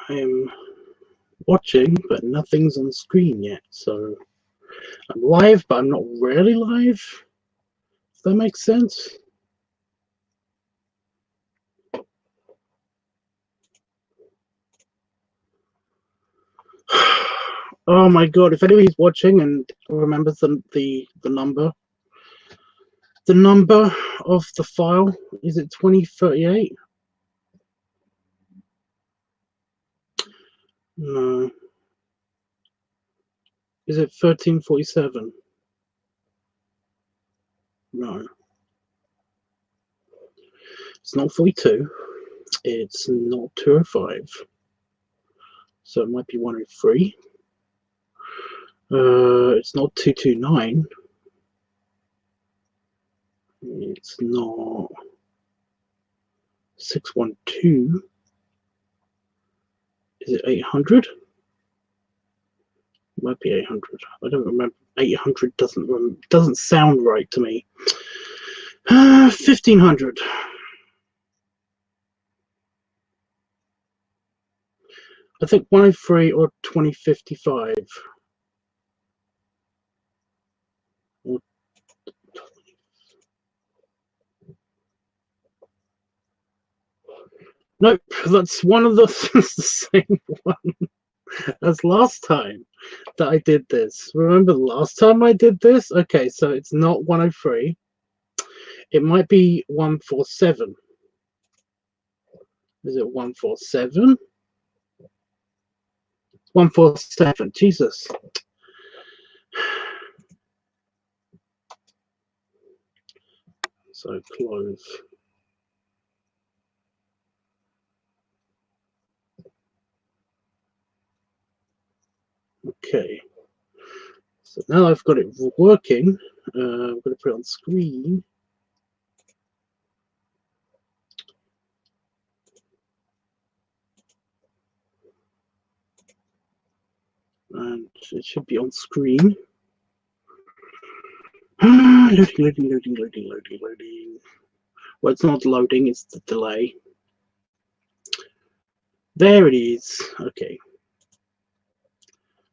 I'm watching, but nothing's on screen yet. So I'm live, but I'm not really live. If that makes sense. Oh my god! If anybody's watching and remembers the number of the file, is it 2038? No. Is it 1347? No. It's not 42. It's not 205. So it might be 103. It's not 229. It's not 612. Is it 800? It might be 800. I don't remember. 800 doesn't sound right to me. 1500. I think 103 or 2055. Or nope, that's one of the it's the same one as last time that I did this. Remember the last time I did this? Okay, so it's not 103. It might be 147. Is it 147? 147. Jesus. So close. Okay. So now I've got it working. I'm going to put it on screen. And it should be on screen. Loading. Well, it's not loading, it's the delay. There it is. Okay.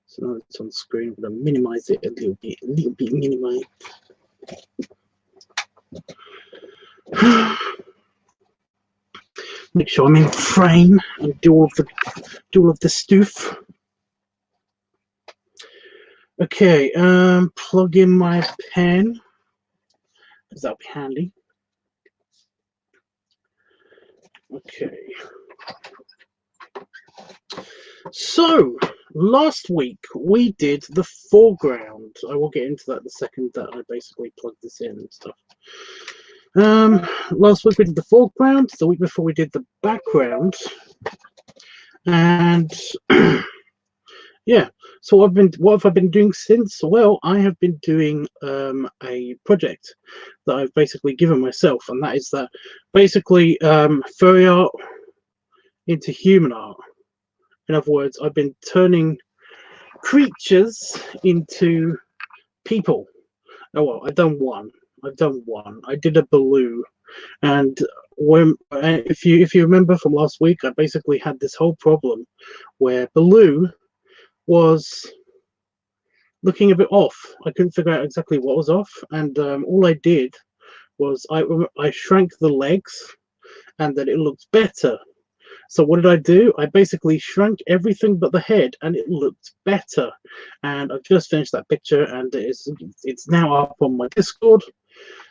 So now it's on screen. I'm going to minimize it a little bit minimize. Make sure I'm in frame and do all of the stuff. Okay, plug in my pen, because that'll be handy. Okay. So, last week we did the foreground. I will get into that the second that I basically plug this in and stuff. Last week we did the foreground, the week before we did the background. And yeah, so what have I been doing since? Well, I have been doing a project that I've basically given myself, and that is that basically furry art into human art. In other words, I've been turning creatures into people. Oh well, I've done one. I did a Baloo, and if you remember from last week, I basically had this whole problem where Baloo was looking a bit off. I couldn't figure out exactly what was off, and all I did was I shrank the legs, and then it looked better. So what did I do? I basically shrank everything but the head, and it looked better. And I've just finished that picture, and it's now up on my Discord.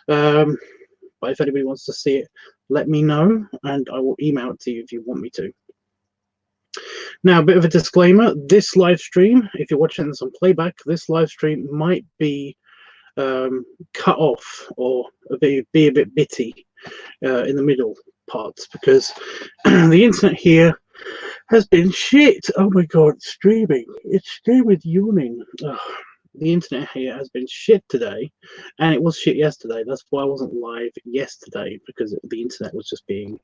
But if anybody wants to see it, let me know, and I will email it to you if you want me to. Now, a bit of a disclaimer, this live stream, if you're watching this on playback, this live stream might be cut off or be a bit bitty in the middle parts, because the internet here has been shit. Oh my god, it's streaming yawning. Ugh. The internet here has been shit today, and it was shit yesterday. That's why I wasn't live yesterday, because the internet was just being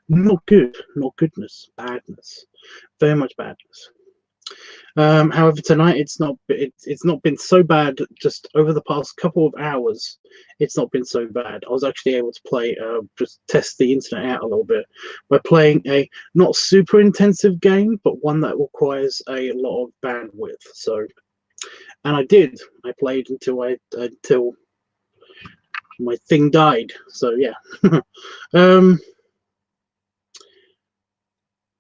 not good, not goodness, badness, very much badness. However, tonight it's not been so bad. Just over the past couple of hours, it's not been so bad. I was actually able to play, just test the internet out a little bit by playing a not super intensive game, but one that requires a lot of bandwidth. So, and I did. I played until my thing died. So yeah. um.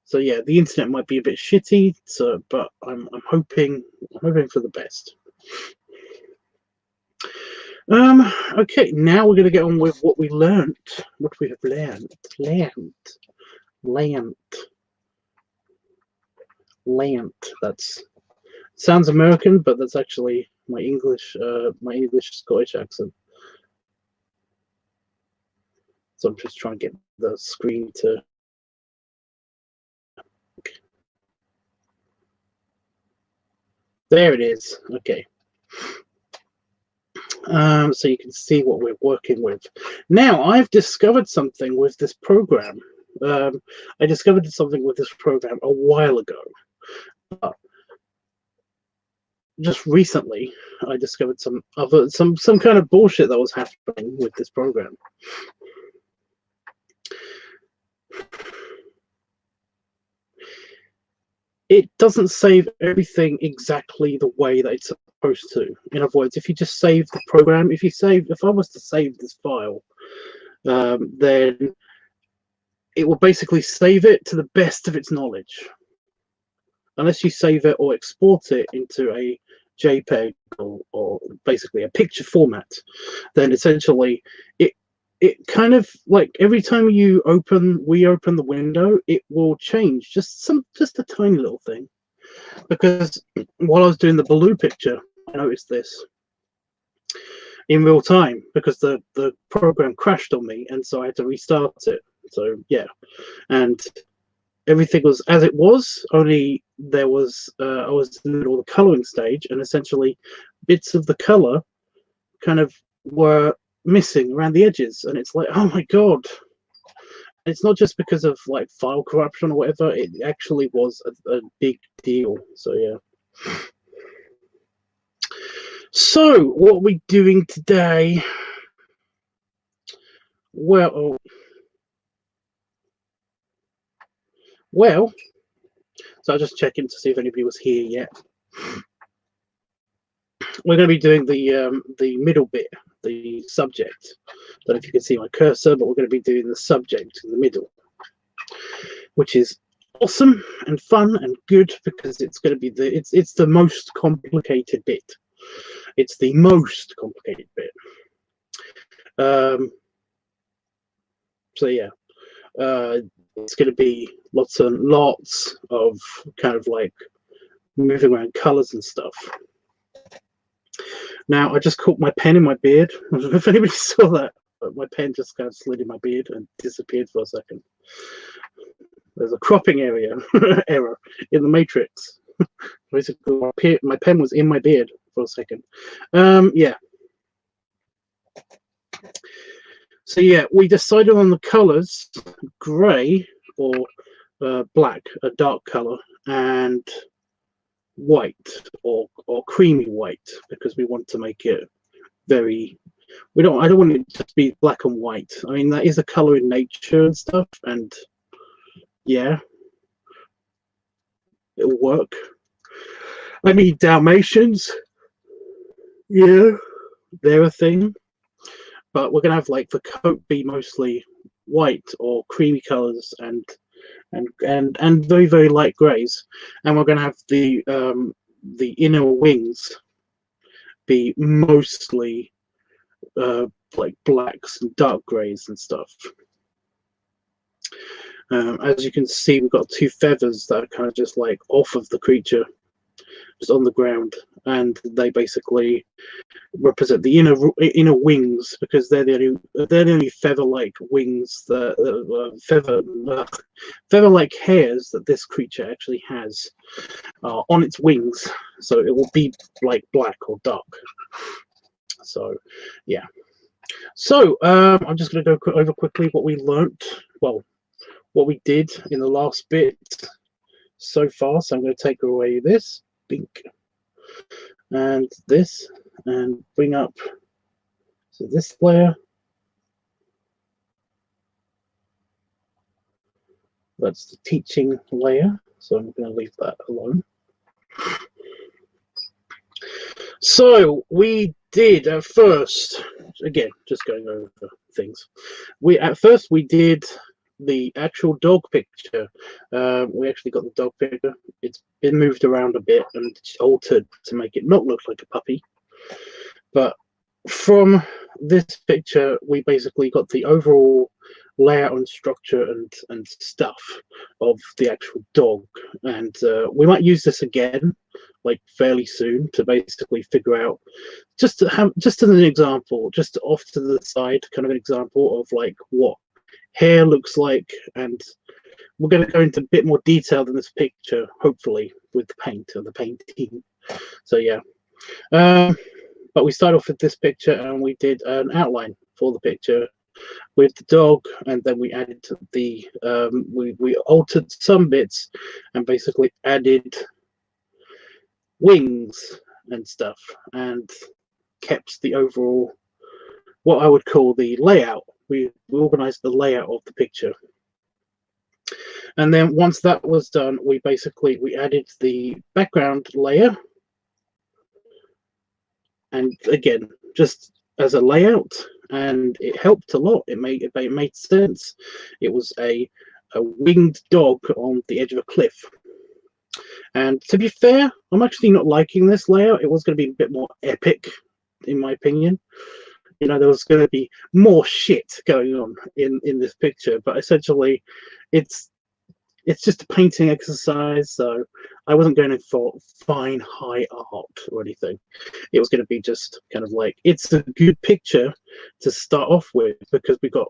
So yeah, the internet might be a bit shitty. So, but I'm hoping for the best. Okay, now we're going to get on with what we learned. What we have learned. That's sounds American, but that's actually my English Scottish accent. So I'm just trying to get the screen to. Okay. There it is. Okay. So you can see what we're working with. Now, I've discovered something with this program. I discovered something with this program a while ago. Just recently, I discovered some kind of bullshit that was happening with this program. It doesn't save everything exactly the way that it's supposed to. In other words, if you just save the program, if I was to save this file, then it will basically save it to the best of its knowledge. Unless you save it or export it into a JPEG or basically a picture format, then essentially it kind of like every time we open the window, it will change just a tiny little thing. Because while I was doing the blue picture, I noticed this in real time because the program crashed on me, and so I had to restart it. So yeah, and everything was as it was, only there was I was in the middle of the coloring stage, and essentially bits of the color kind of were missing around the edges, and it's like, oh my god. It's not just because of like file corruption or whatever, it actually was a big deal. So yeah. So what are we doing today? Well, so I'll just check in to see if anybody was here yet. We're going to be doing the middle bit, the subject. I don't know if you can see my cursor, but we're going to be doing the subject in the middle, which is awesome and fun and good because it's going to be it's the most complicated bit. It's the most complicated bit. So yeah, it's going to be lots and lots of kind of like moving around colors and stuff. Now, I just caught my pen in my beard. I don't know if anybody saw that, but my pen just kind of slid in my beard and disappeared for a second. There's a cropping error in the matrix. Basically, my pen was in my beard for a second. Yeah. So yeah, we decided on the colors: grey or black, a dark color, and white or creamy white, because we want to make it very. I don't want it to be black and white. I mean, that is a color in nature and stuff, and yeah, it'll work. I mean, Dalmatians, yeah, they're a thing, but we're gonna have like the coat be mostly white or creamy colors and very, very light grays, and we're gonna have the inner wings be mostly like blacks and dark grays and stuff. As you can see, we've got two feathers that are kind of just like off of the creature, just on the ground, and they basically represent the inner wings, because they're the only feather-like wings feather-like hairs that this creature actually has on its wings. So it will be like black or dark. So yeah. So I'm just going to go over quickly what we learnt. Well, what we did in the last bit. so far. So I'm going to take away this, bink, and this, and bring up so this layer. That's the teaching layer, so I'm going to leave that alone. So we did at first, again, just going over things. At first we did the actual dog picture. We actually got the dog picture. It's been moved around a bit and altered to make it not look like a puppy. But from this picture, we basically got the overall layout and structure and stuff of the actual dog. And we might use this again, like fairly soon, to basically figure out just as an example, just off to the side, kind of an example of like what hair looks like. And we're going to go into a bit more detail than this picture, hopefully, with the paint and the painting. So yeah. But we start off with this picture, and we did an outline for the picture with the dog, and then we added the we altered some bits and basically added wings and stuff, and kept the overall, what I would call the layout. We organized the layout of the picture. And then once that was done, we added the background layer. And again, just as a layout, and it helped a lot. It made sense. It was a winged dog on the edge of a cliff. And to be fair, I'm actually not liking this layout. It was going to be a bit more epic, in my opinion. You know, there was going to be more shit going on in this picture, but essentially, it's just a painting exercise, so I wasn't going for fine high art or anything. It was going to be just kind of like, it's a good picture to start off with because we've got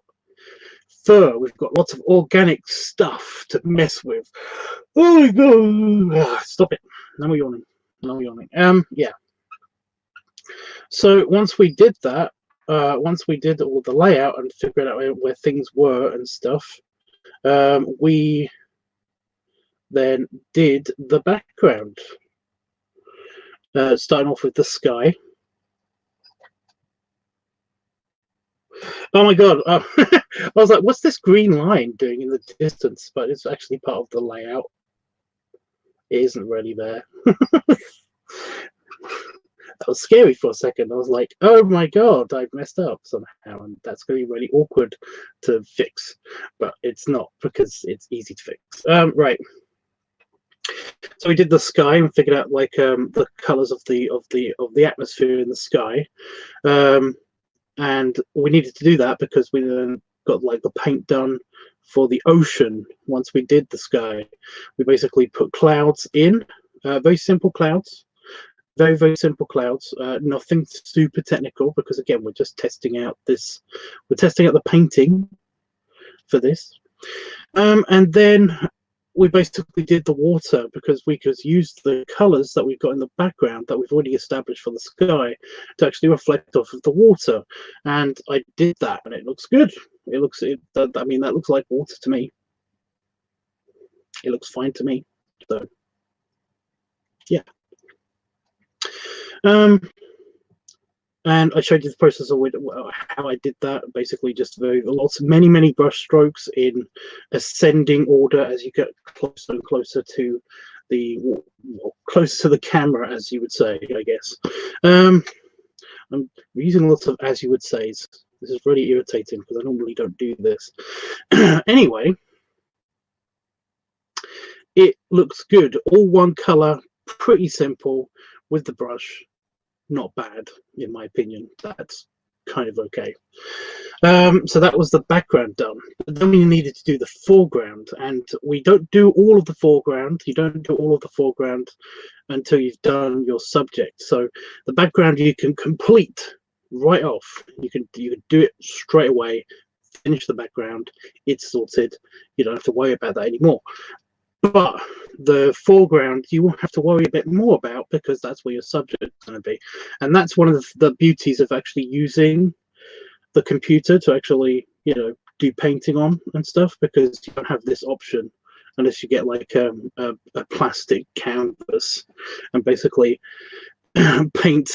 fur, we've got lots of organic stuff to mess with. Oh my god! Stop it! Now we're yawning. Yeah. So once we did that, once we did all the layout and figured out where things were and stuff, we then did the background, starting off with the sky. Oh my god, I was like, what's this green line doing in the distance? But it's actually part of the layout. It isn't really there. That was scary for a second. I was like, oh my god, I've messed up somehow, and that's going to be really awkward to fix. But it's not, because it's easy to fix. Right. So we did the sky and figured out like the colors of the atmosphere in the sky, and we needed to do that because we then got like the paint done for the ocean. Once we did the sky, we basically put clouds in, very simple clouds, very simple clouds, nothing super technical, because again, we're just testing out this. We're testing out the painting for this, and then we basically did the water because we could use the colors that we've got in the background that we've already established for the sky to actually reflect off of the water. And I did that, and it looks good. I mean, that looks like water to me. It looks fine to me. So, yeah. And I showed you the process of how I did that. Basically, just many brush strokes in ascending order as you get closer and closer to the camera, as you would say, I guess. I'm using lots of as you would says. This is really irritating because I normally don't do this. Anyway, it looks good. All one color, pretty simple with the brush. Not bad, in my opinion. That's kind of okay. So that was the background done. But then we needed to do the foreground, and we don't do all of the foreground. You don't do all of the foreground until you've done your subject. So the background you can complete right off. You can do it straight away. Finish the background. It's sorted. You don't have to worry about that anymore. But the foreground you will have to worry a bit more about, because that's where your subject is going to be. And that's one of the beauties of actually using the computer to actually, do painting on and stuff, because you don't have this option unless you get like a plastic canvas and basically paint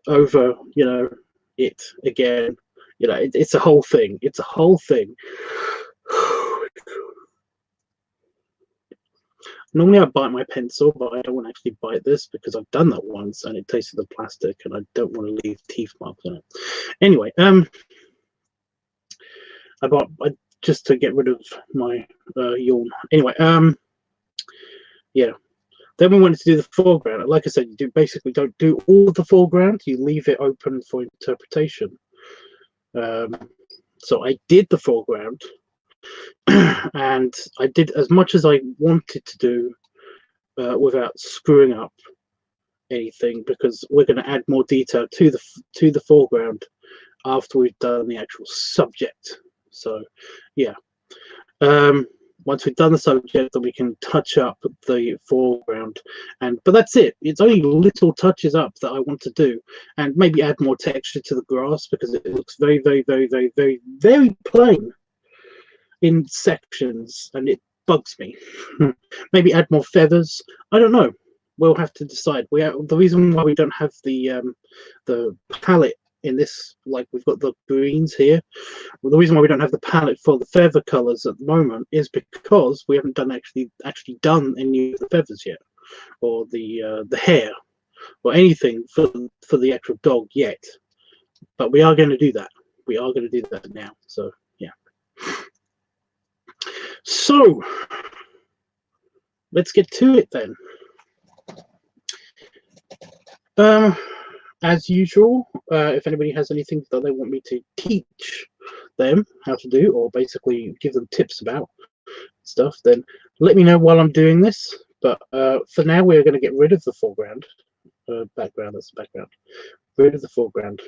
over, you know, it again. You know, it's a whole thing. It's a whole thing. Normally I bite my pencil, but I don't want to actually bite this because I've done that once and it tasted the plastic and I don't want to leave teeth marks on it. Anyway, just to get rid of my yawn. Anyway, yeah. Then we wanted to do the foreground. Like I said, you basically don't do all of the foreground. You leave it open for interpretation. So I did the foreground, and I did as much as I wanted to do without screwing up anything, because we're going to add more detail to the foreground after we've done the actual subject. So, yeah. Once we've done the subject, then we can touch up the foreground, but that's it. It's only little touches up that I want to do, and maybe add more texture to the grass because it looks very, very, very, very, very, very plain in sections, and it bugs me. Maybe add more feathers. I don't know. We'll have to decide. The reason why we don't have the palette in this, like we've got the greens here. Well, the reason why we don't have the palette for the feather colors at the moment is because we haven't actually done any of the feathers yet, or the hair, or anything for the actual dog yet. But we are going to do that. We are going to do that now. So yeah. So let's get to it then. As usual, if anybody has anything that they want me to teach them how to do, or basically give them tips about stuff, then let me know while I'm doing this. But for now, we're going to get rid of the foreground. Background, that's the background. Rid of the foreground.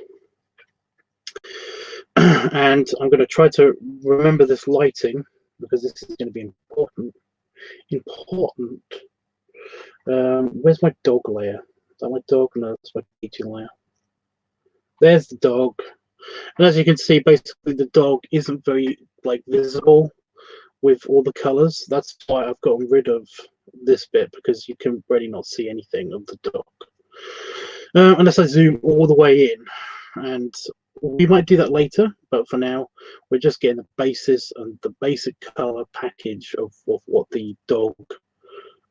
And I'm going to try to remember this lighting, because this is going to be important. Where's my dog layer? Is that my dog? No, that's my teaching layer. There's the dog. And as you can see, basically the dog isn't very visible with all the colors. That's why I've gotten rid of this bit, because you can really not see anything of the dog unless I zoom all the way in. And we might do that later, but for now we're just getting the basis and the basic color package of what the dog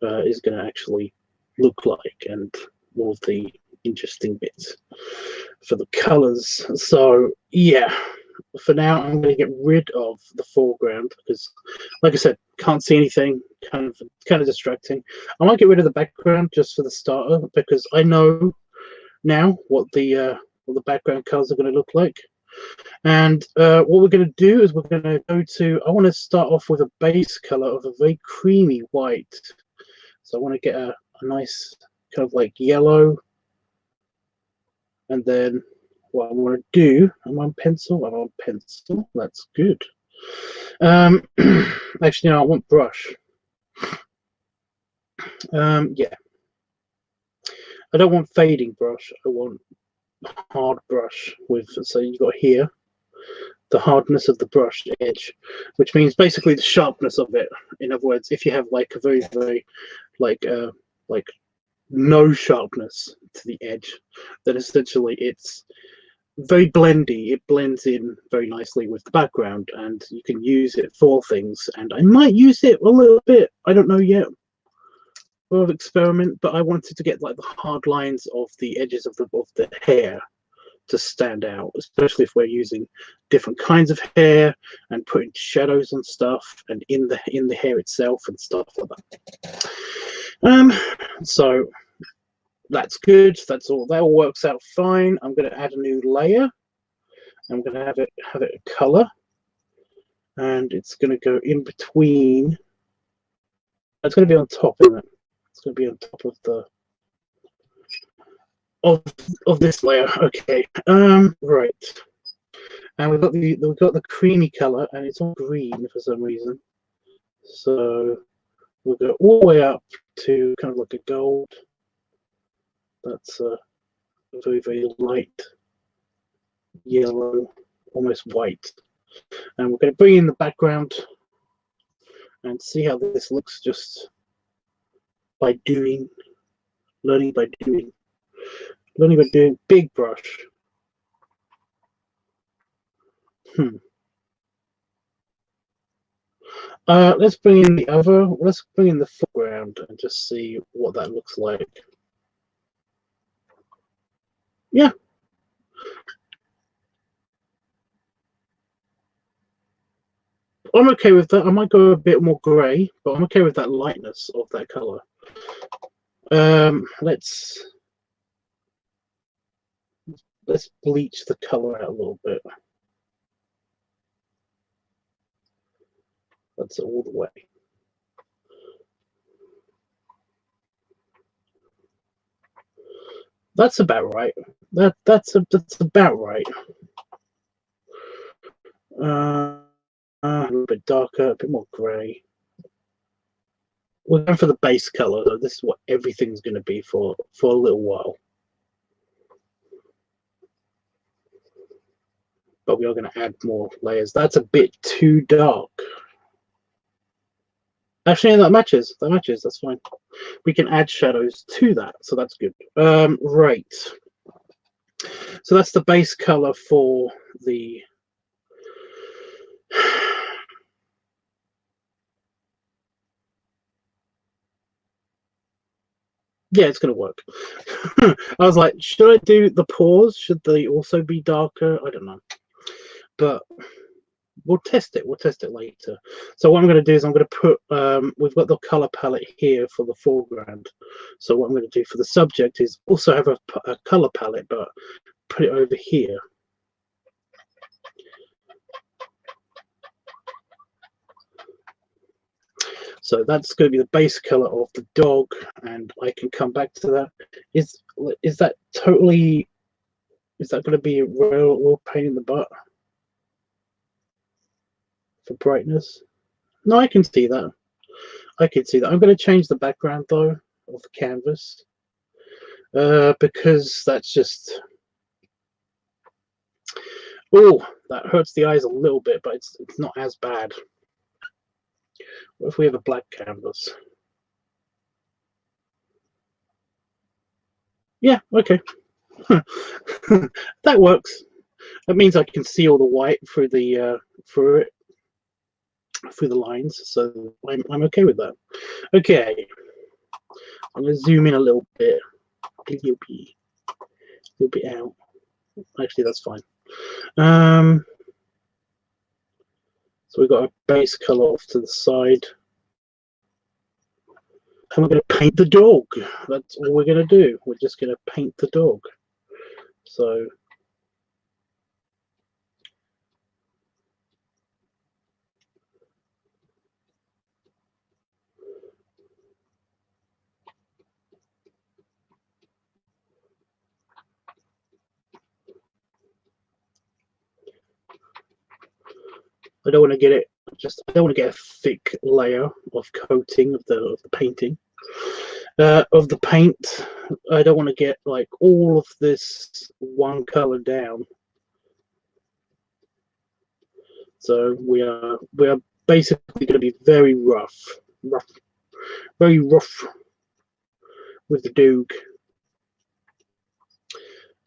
is going to actually look like, and all of the interesting bits for the colors. So yeah, for now I'm going to get rid of the foreground because, like I said, can't see anything. Kind of distracting. I might get rid of the background just for the starter, because I know now what the background colors are going to look like. And what we're going to do is we're going to go to, I want to start off with a base color of a very creamy white. So I want to get a nice kind of yellow. And then what I want to do, I'm on pencil, that's good. Actually, no, I want brush. Yeah. I don't want fading brush, I want hard brush so you've got here the hardness of the brush edge, which means basically the sharpness of it. In other words, if you have a very, very no sharpness to the edge, then essentially it's very blendy. It blends in very nicely with the background, and you can use it for things. And I might use it a little bit, I don't know yet, for an experiment, but I wanted to get the hard lines of the edges of the hair to stand out, especially if we're using different kinds of hair and putting shadows on stuff and in the hair itself and stuff like that. So that's good. That all works out fine. I'm going to add a new layer. I'm going to have it a color, and it's going to go in between. It's going to be on top, isn't it? It's going to be on top of the of this layer. Okay. Right. And we've got the creamy color, and it's all green for some reason. So we'll go all the way up to kind of like a gold. That's a very, very light yellow, almost white. And we're going to bring in the background, and see how this looks just by doing, learning by doing, big brush. Let's bring in the foreground and just see what that looks like. Yeah. I'm okay with that. I might go a bit more grey, but I'm okay with that lightness of that colour. Let's bleach the colour out a little bit. That's all the way. That's about right. That's about right. A little bit darker, a bit more grey. We're going for the base color. So this is what everything's going to be for a little while. But we are going to add more layers. That's a bit too dark. Actually, that matches. That matches. That's fine. We can add shadows to that, so that's good. Right. So that's the base color for the. Yeah, it's going to work. I was like, should I do the paws? Should they also be darker? I don't know. But we'll test it. We'll test it later. So what I'm going to do is I'm going to put, we've got the color palette here for the foreground. So what I'm going to do for the subject is also have a color palette, but put it over here. So that's going to be the base color of the dog, and I can come back to that. Is that totally? Is that going to be a real pain in the butt for brightness? No, I can see that. I can see that. I'm going to change the background though of the canvas because that's just. Oh, that hurts the eyes a little bit, but it's not as bad. What if we have a black canvas? Yeah, okay. That works. That means I can see all the white through the through the lines, so I'm okay with that. Okay, I'm gonna zoom in a little bit, a little bit out. Actually, that's fine. So we've got a base color off to the side. And we're going to paint the dog. That's all we're going to do. We're just going to paint the dog. So I don't want to get it. I don't want to get a thick layer of coating of the painting. Of the paint, I don't want to get like all of this one color down. So we are basically going to be very rough, very rough with the dog,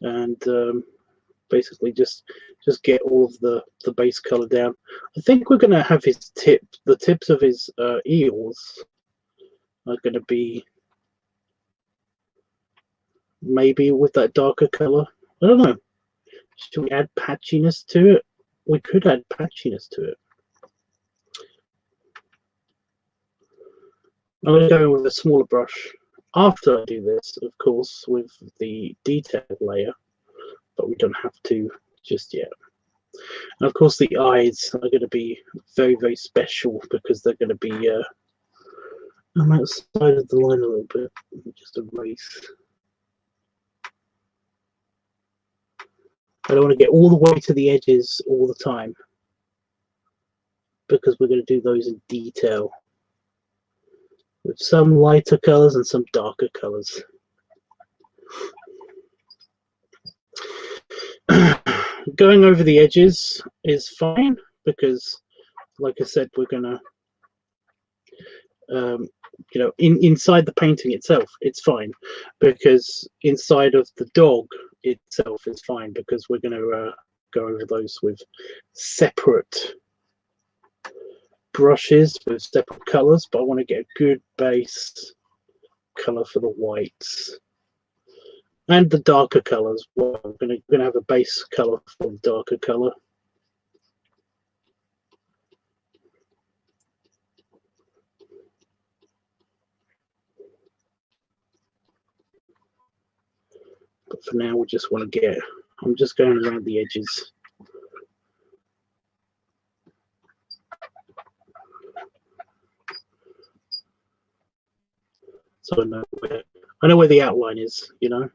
and basically just get all of the base color down. I think we're going to have his the tips of his ears are going to be maybe with that darker color. I don't know. Should we add patchiness to it? We could add patchiness to it. I'm going to go with a smaller brush after I do this, of course, with the detail layer, but we don't have to just yet. And of course, the eyes are going to be very, very special because they're going to be. I'm outside of the line a little bit. Just erase. I don't want to get all the way to the edges all the time because we're going to do those in detail with some lighter colors and some darker colors. Going over the edges is fine because, like I said, we're going to you know, inside the painting itself, it's fine, because inside of the dog itself is fine, because we're going to go over those with separate brushes with separate colors. But I want to get a good base color for the whites and the darker colors. Well, we're going to have a base color for the darker color. But for now, we just want to get, I'm just going around the edges. So I know where the outline is, you know.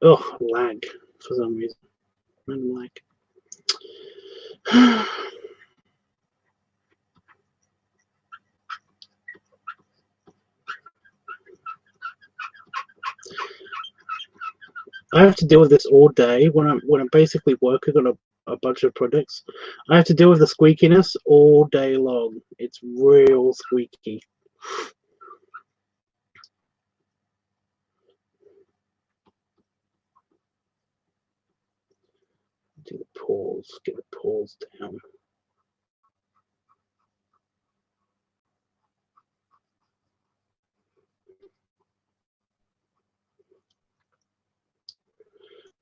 Oh, lag for some reason. Random lag. I have to deal with this all day when I'm basically working on a bunch of projects. I have to deal with the squeakiness all day long. It's real squeaky. Do the pause, get the pause down.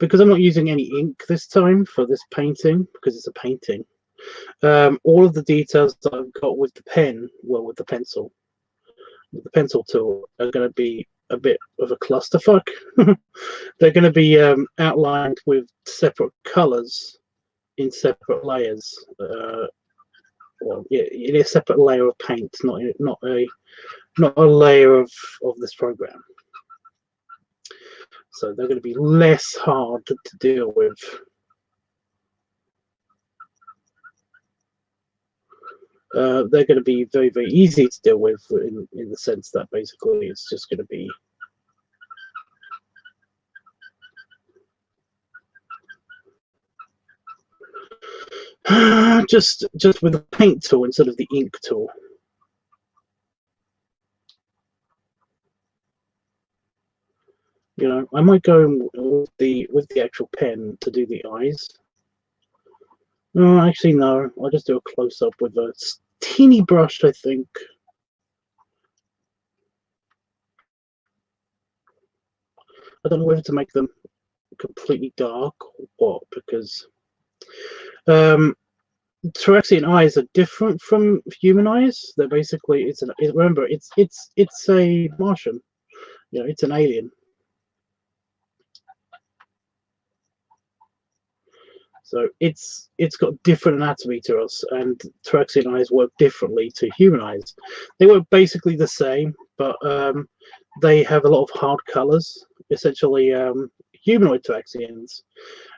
Because I'm not using any ink this time for this painting, because it's a painting. All of the details that I've got with the pen, well, with the pencil tool, are going to be a bit of a clusterfuck. They're going to be outlined with separate colors in separate layers. Well, yeah, in a separate layer of paint, not a layer of this program. So they're going to be less hard to deal with. They're going to be very, very easy to deal with in the sense that basically it's just going to be just with the paint tool instead of the ink tool. You know, I might go with the actual pen to do the eyes. No, actually no. I'll just do a close up with a teeny brush, I think. I don't know whether to make them completely dark or what, because Tyrexian eyes are different from human eyes. They're basically remember it's a Martian. You know, it's an alien. So it's got different anatomy to us, and Tyrexian eyes work differently to human eyes. They work basically the same, but they have a lot of hard colors. Essentially, humanoid Tyrexians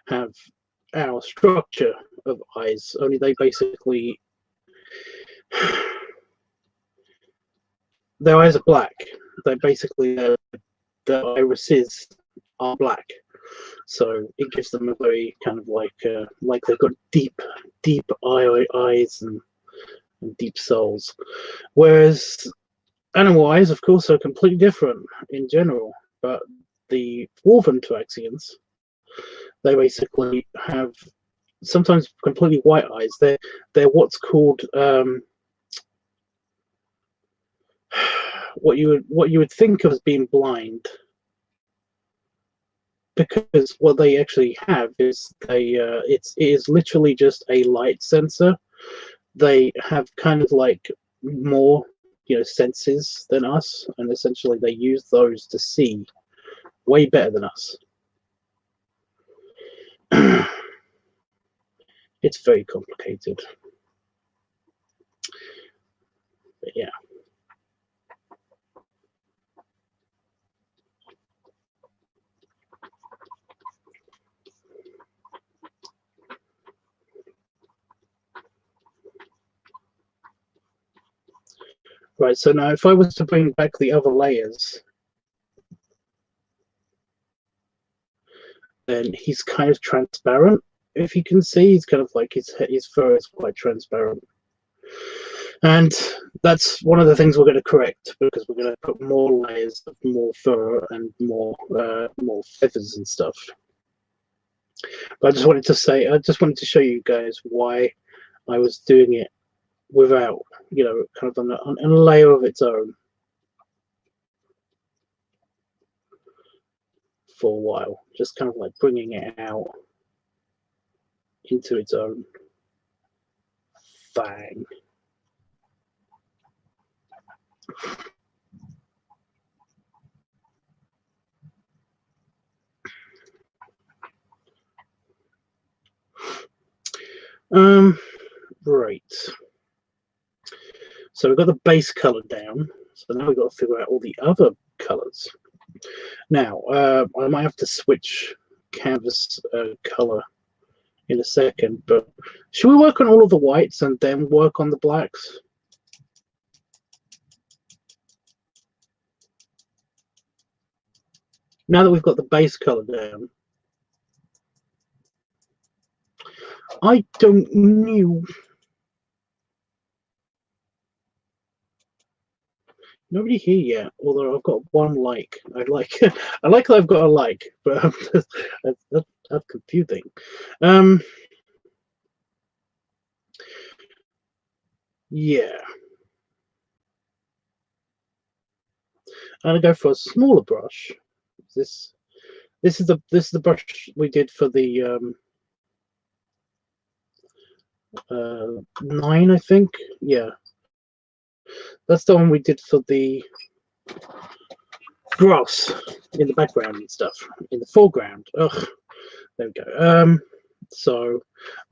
have our structure of eyes, only they basically their eyes are black. They basically their irises are black. So it gives them a very kind of like they've got deep eyes and deep souls. Whereas animal eyes, of course, are completely different in general. But the dwarven Tyrexians, they basically have sometimes completely white eyes. They're what's called what you would think of as being blind. Because what they actually have is it is literally just a light sensor. They have kind of like more, you know, senses than us, and essentially they use those to see way better than us. It's very complicated, but yeah. Right, so now if I was to bring back the other layers, then he's kind of transparent if you can see, he's kind of like his fur is quite transparent. And that's one of the things we're going to correct, because we're going to put more layers of more fur and more feathers and stuff. But I just wanted to show you guys why I was doing it without, you know, kind of on a layer of its own for a while, just kind of like bringing it out into its own thing. Right. So we've got the base color down. So now we've got to figure out all the other colors. Now, I might have to switch canvas color in a second, but should we work on all of the whites and then work on the blacks? Now that we've got the base color down. I don't know. Nobody here yet, although I've got one like. I like that I've got a like, but that's confusing. Yeah. I'm gonna go for a smaller brush. This is the brush we did for the 9, I think. Yeah, that's the one we did for the grass in the background and stuff. In the foreground. Ugh, there we go. So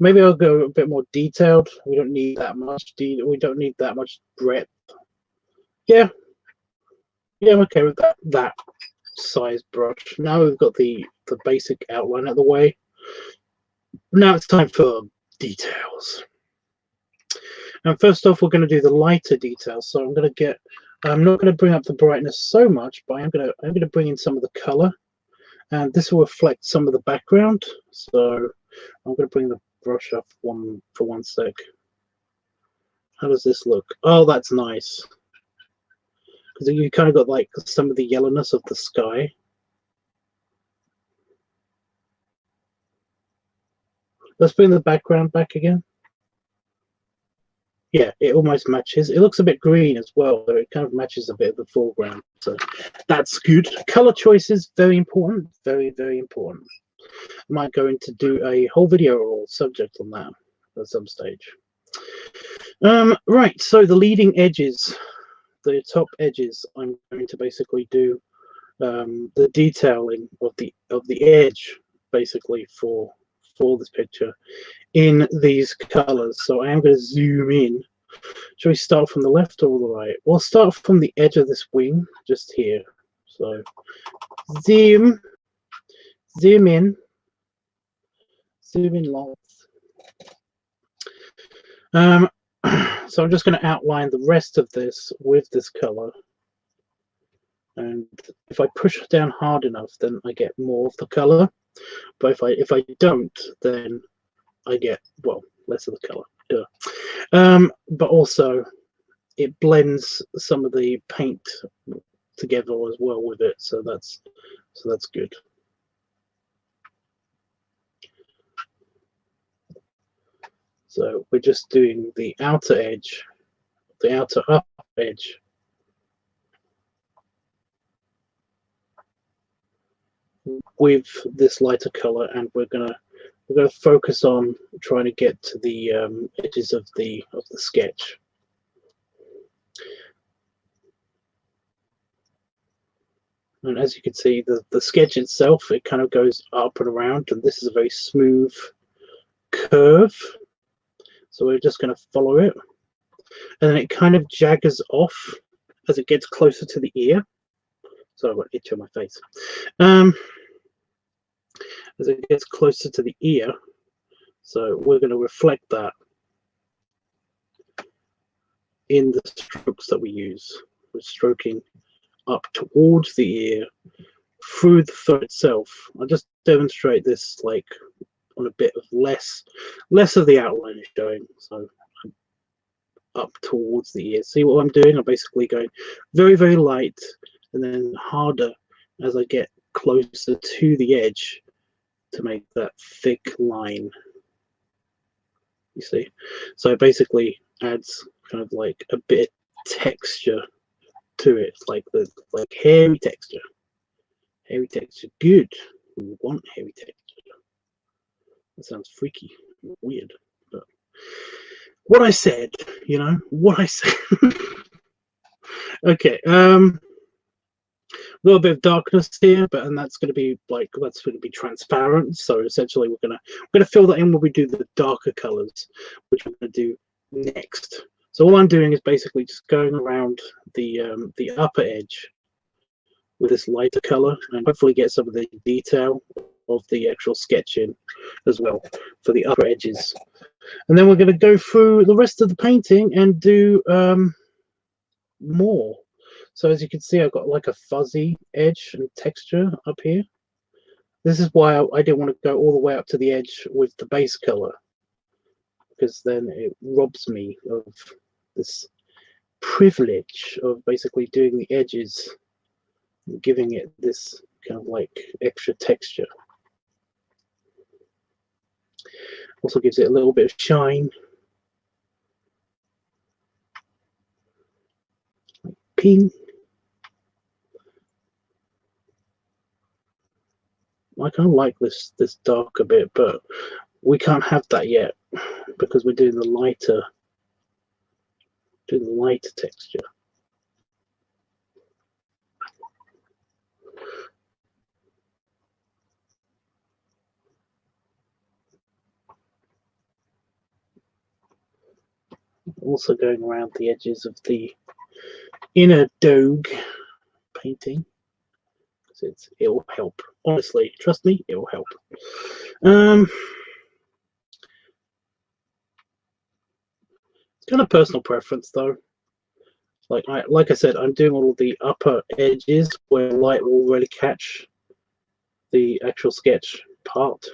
maybe I'll go a bit more detailed. We don't need that much we don't need that much breadth. Yeah, I'm okay with that size brush. Now we've got the basic outline out of the way. Now it's time for details. And first off, we're going to do the lighter details. So I'm not going to bring up the brightness so much, but I'm going to bring in some of the color, and this will reflect some of the background. So I'm going to bring the brush up for one sec. How does this look? Oh, that's nice. Because you kind of got like some of the yellowness of the sky. Let's bring the background back again. Yeah, it almost matches. It looks a bit green as well, but it kind of matches a bit of the foreground. So that's good. Color choices, very important. Very, very important. I might go in to do a whole video or subject on that at some stage. Right, so the leading edges, the top edges, I'm going to basically do the detailing of the edge, basically for this picture in these colors. So I am going to zoom in. Shall we start from the left or the right? We'll start from the edge of this wing, just here. So zoom in lots. So I'm just going to outline the rest of this with this color, and if I push down hard enough, then I get more of the color. But if I don't, then I get, well, less of the color. Duh. But also it blends some of the paint together as well with it, so that's good. So we're just doing the outer edge, the outer upper edge. With this lighter color, and we're gonna focus on trying to get to the edges of the sketch. And as you can see, the sketch itself, it kind of goes up and around, and this is a very smooth curve. So we're just going to follow it, and then it kind of jaggers off as it gets closer to the ear. So I've got itch on my face. As it gets closer to the ear, so we're going to reflect that in the strokes that we use. We're stroking up towards the ear through the fur itself. I'll just demonstrate this like on a bit of less of the outline is showing. So up towards the ears. See what I'm doing? I'm basically going very, very light and then harder as I get closer to the edge to make that thick line. You see? So it basically adds kind of like a bit of texture to it, like hairy texture. Hairy texture, good. We want hairy texture. That sounds freaky, weird. But what I said, you know, what I said. Okay, a little bit of darkness here, but and that's going to be transparent. So essentially, we're gonna fill that in when we do the darker colors, which we're going to do next. So all I'm doing is basically just going around the upper edge with this lighter color, and hopefully get some of the detail of the actual sketching as well for the upper edges. And then we're going to go through the rest of the painting and do more. So as you can see, I've got like a fuzzy edge and texture up here. This is why I didn't want to go all the way up to the edge with the base color, because then it robs me of this privilege of basically doing the edges, giving it this kind of like extra texture. Also gives it a little bit of shine. Ping. I kind of like this darker bit, but we can't have that yet because we're doing the lighter texture. Also going around the edges of the inner dog painting. It'll help. Honestly, trust me, it will help. It's kind of personal preference though. Like I said, I'm doing all of the upper edges where light will really catch the actual sketch part.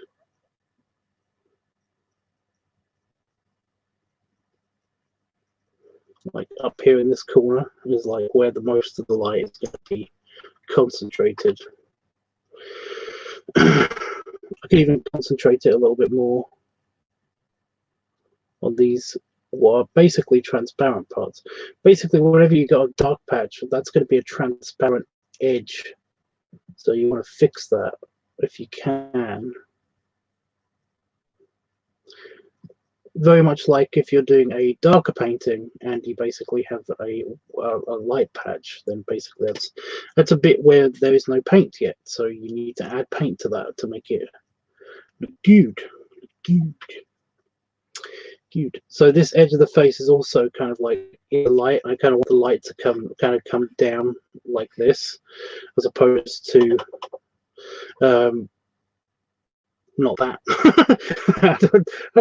Like up here in this corner is like where the most of the light is going to be concentrated. I can even concentrate it a little bit more on these what are basically transparent parts. Basically, whenever you got a dark patch, that's going to be a transparent edge. So you want to fix that if you can. Very much like if you're doing a darker painting and you basically have a light patch, then basically that's a bit where there is no paint yet. So you need to add paint to that to make it look good. So this edge of the face is also kind of like in the light. I kind of want the light to come down like this, as opposed to not that. How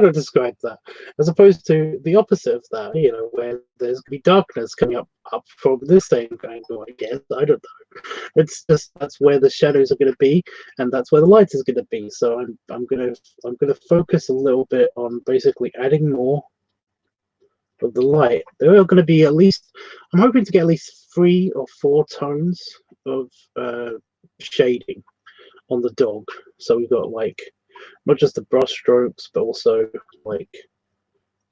do I describe that? As opposed to the opposite of that, you know, where there's gonna be darkness coming up from this same angle. I guess I don't know. It's just that's where the shadows are going to be, and that's where the light is going to be. So I'm gonna focus a little bit on basically adding more of the light. There are going to be at least, I'm hoping to get at least 3 or 4 tones of shading on the dog. So we've got like not just the brush strokes, but also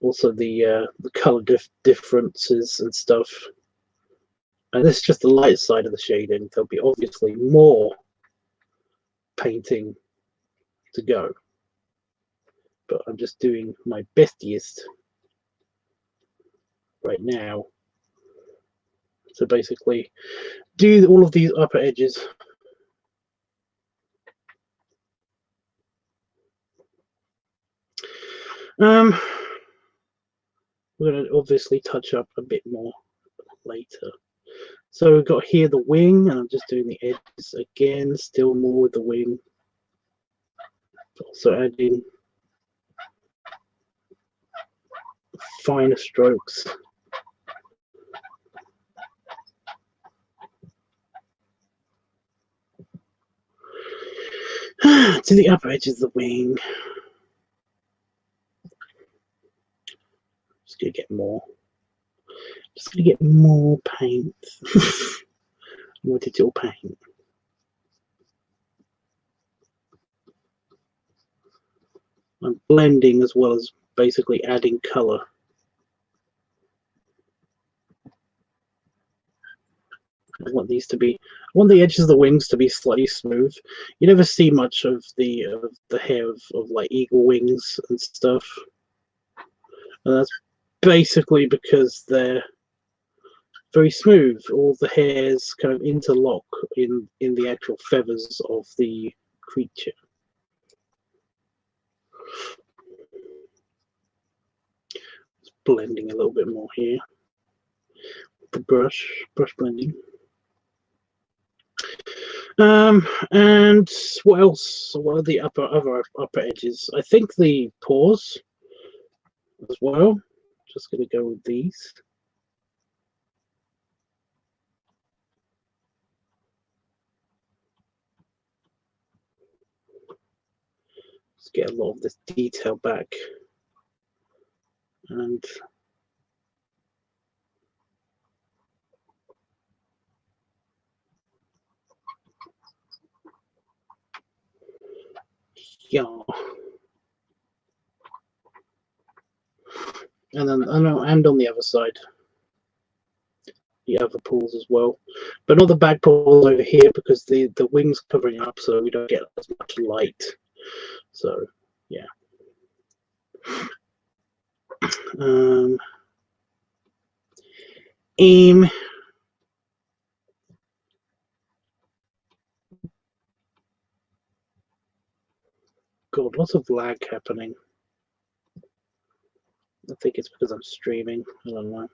the color differences and stuff. And this is just the light side of the shading. There'll be obviously more painting to go, but I'm just doing my bestiest right now to basically do all of these upper edges. We're going to obviously touch up a bit more later. So we've got here the wing, and I'm just doing the edges again, still more with the wing. Also adding finer strokes. To the upper edges of the wing. Just gonna get more. Just gonna get more paint. More digital paint. I'm blending as well as basically adding color. I want these to be, I want the edges of the wings to be slightly smooth. You never see much of the hair of like eagle wings and stuff. And that's basically because they're very smooth. All the hairs kind of interlock in the actual feathers of the creature. Just blending a little bit more here. The brush blending. And what else? What are the other upper edges? I think the paws as well. Just gonna go with these. Let's get a lot of this detail back. And yeah. And then and on the other side, the other paws as well, but not the back paws over here because the wings covering up, so we don't get as much light. So yeah. God, lots of lag happening. I think it's because I'm streaming. I don't know.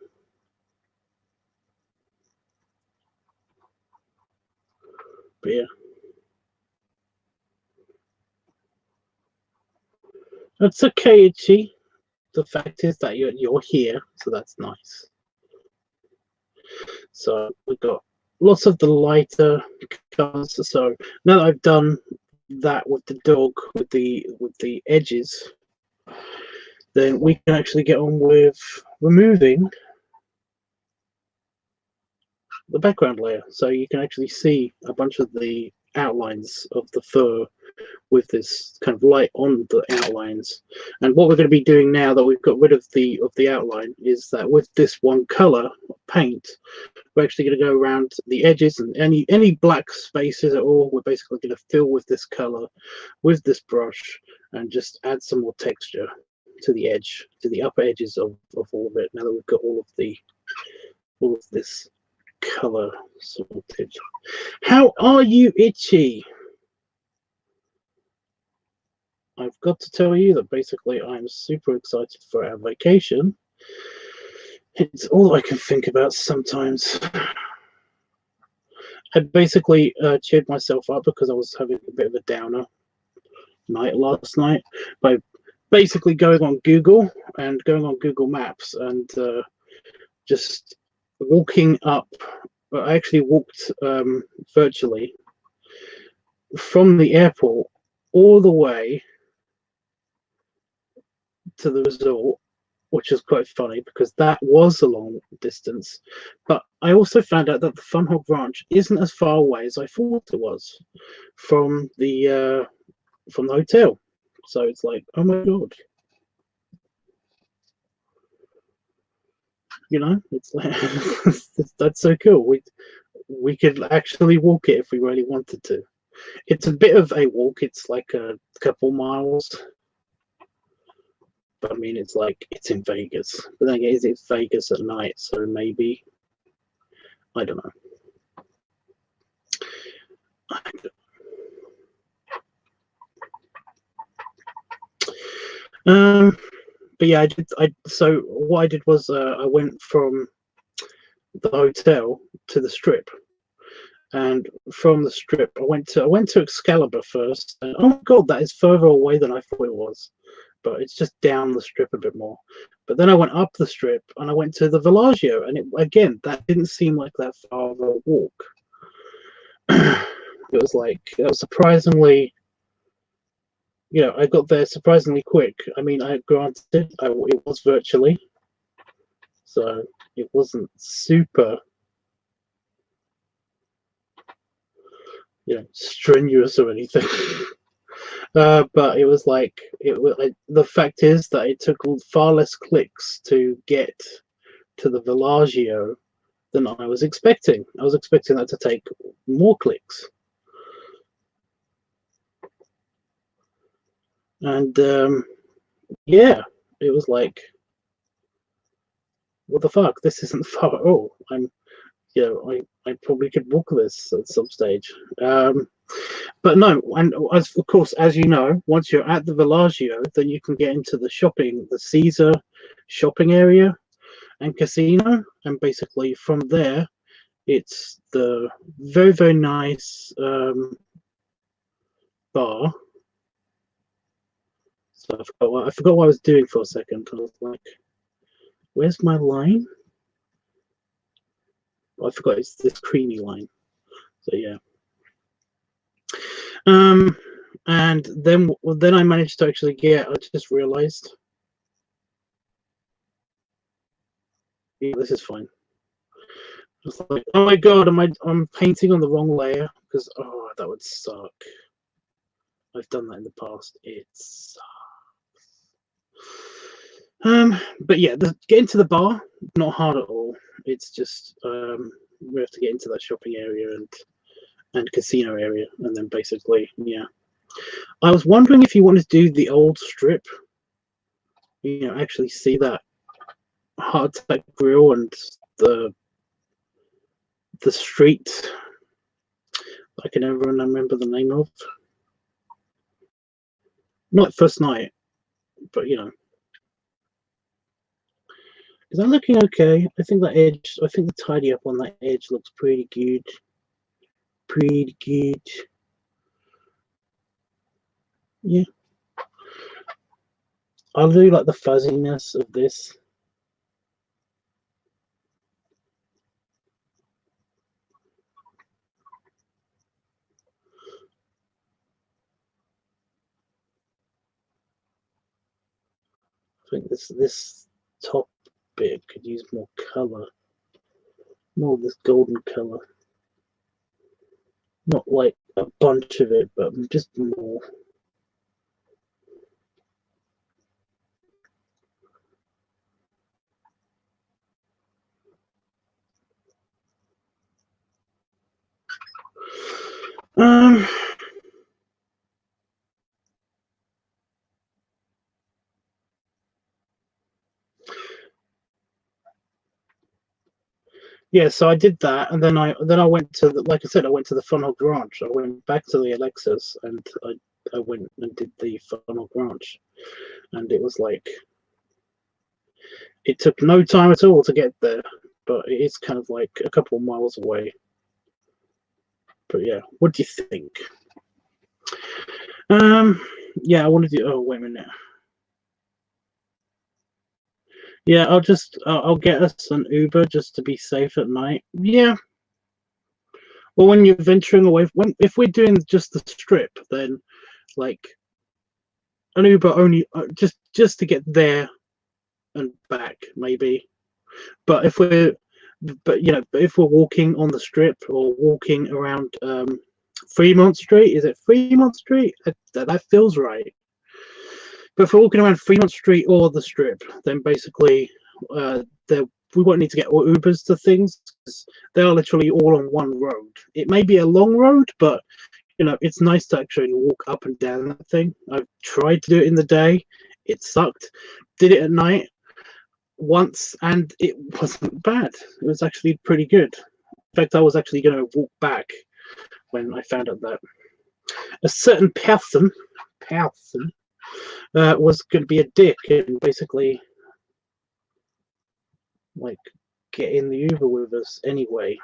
But yeah. That's okay, Itchy. The fact is that you're here, so that's nice. So we've got lots of the lighter colors. So now that I've done that with the dog, with the edges, then we can actually get on with removing the background layer. So you can actually see a bunch of the outlines of the fur with this kind of light on the outlines. And what we're going to be doing now that we've got rid of the outline is that with this one color paint, we're actually going to go around the edges and any black spaces at all. We're basically going to fill with this color with this brush and just add some more texture to the edge, to the upper edges of all of it. Now that we've got all of this color sorted. How are you, Itchy? I've got to tell you that basically I'm super excited for our vacation. It's all I can think about sometimes. I basically cheered myself up because I was having a bit of a downer night last night by basically going on Google Maps and just walking up. I actually walked virtually from the airport all the way to the resort, which is quite funny because that was a long distance. But I also found out that the Fun Hog Ranch isn't as far away as I thought it was from the hotel. So it's like, oh my god, you know, it's like that's so cool. We could actually walk it if we really wanted to. It's a bit of a walk. It's like a couple miles. But I mean, it's like it's in Vegas. But then again, it's Vegas at night, so maybe I don't know. But yeah, so what I did was I went from the hotel to the strip, and from the strip I went to Excalibur first. And oh my god, that is further away than I thought it was. But it's just down the strip a bit more. But then I went up the strip and I went to the Villaggio, and again, that didn't seem like that far of a walk. It was surprisingly, I got there surprisingly quick. I mean, granted, it was virtually, so it wasn't super, strenuous or anything. But it was like the fact is that it took far less clicks to get to the Villaggio than I was expecting. I was expecting that to take more clicks. And yeah, it was like, what the fuck? This isn't far at all. I probably could walk this at some stage. But no, and of course, as you know, once you're at the Villaggio, then you can get into the Caesar shopping area and casino, and basically from there, it's the very, very nice bar. So I forgot what I was doing for a second. I was like, where's my line? I forgot it's this creamy line. So yeah. And then I managed to actually get. I just realized. Yeah, this is fine. I was like, oh my god, I'm painting on the wrong layer because that would suck. I've done that in the past. It sucks. But yeah, getting to the bar, not hard at all. It's just we have to get into that shopping area and casino area, and then basically, yeah. I was wondering if you wanted to do the old strip, actually see that hardtack grill and the street I can never remember the name of. Not first night, but is that looking okay? I think the tidy up on that edge looks pretty good. Pretty good. Yeah. I really like the fuzziness of this. I think this top bit could use more color. More of this golden color. Not like a bunch of it, but just more. Yeah, so I did that, and then I went to like I said, I went to the Funnel Ranch. I went back to the Alexis, and I went and did the Funnel Ranch, and it was like it took no time at all to get there, but it is kind of like a couple of miles away. But yeah, what do you think? Yeah, I want to do. Oh, wait a minute. Yeah, I'll get us an Uber just to be safe at night. Yeah. Well, when you're venturing away, if we're doing just the strip, then like an Uber only just to get there and back, maybe. But if we're walking on the strip or walking around Fremont Street, is it Fremont Street? That feels right. But if we're walking around Fremont Street or the strip, then basically we won't need to get Ubers to things because they are literally all on one road. It may be a long road, but it's nice to actually walk up and down that thing. I've tried to do it in the day. It sucked. Did it at night once, and it wasn't bad. It was actually pretty good. In fact, I was actually going to walk back when I found out that a certain person was going to be a dick and basically like get in the Uber with us anyway.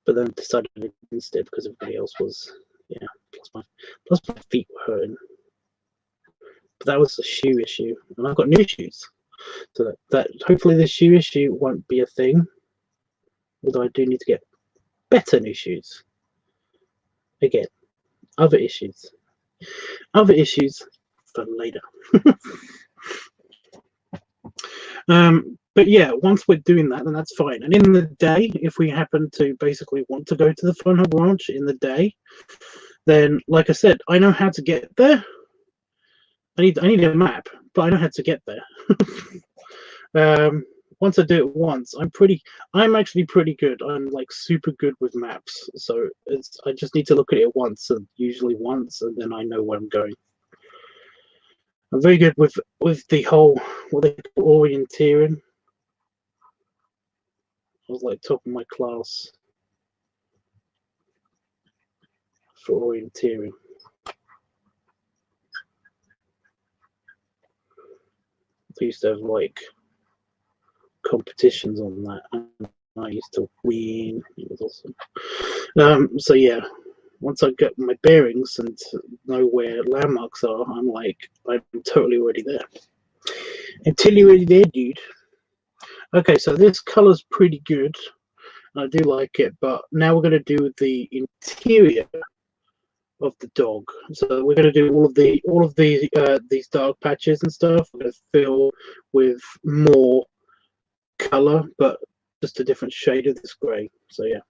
But then decided against it because everybody else was, plus my feet were hurting. But that was a shoe issue, and I've got new shoes, so that hopefully this shoe issue won't be a thing. Although I do need to get better new shoes. Again, other issues. for later. But yeah, once we're doing that, then that's fine. And in the day, if we happen to basically want to go to the Fun Hub Ranch in the day, then like I said, I know how to get there. I need a map, but I know how to get there. Once I do it once, I'm actually pretty good. I'm like super good with maps. So I just need to look at it once, and usually once, and then I know where I'm going. I'm very good with the whole what they call orienteering. I was like top of my class for orienteering. I used to have like competitions on that, and I used to win. It was awesome. So yeah, once I get my bearings and know where landmarks are, I'm totally already there. Until you're already there, dude. Okay, so this color's pretty good. I do like it, but now we're going to do the interior of the dog. So we're going to do all of these dark patches and stuff. We're going to fill with more color, but just a different shade of this gray. So yeah.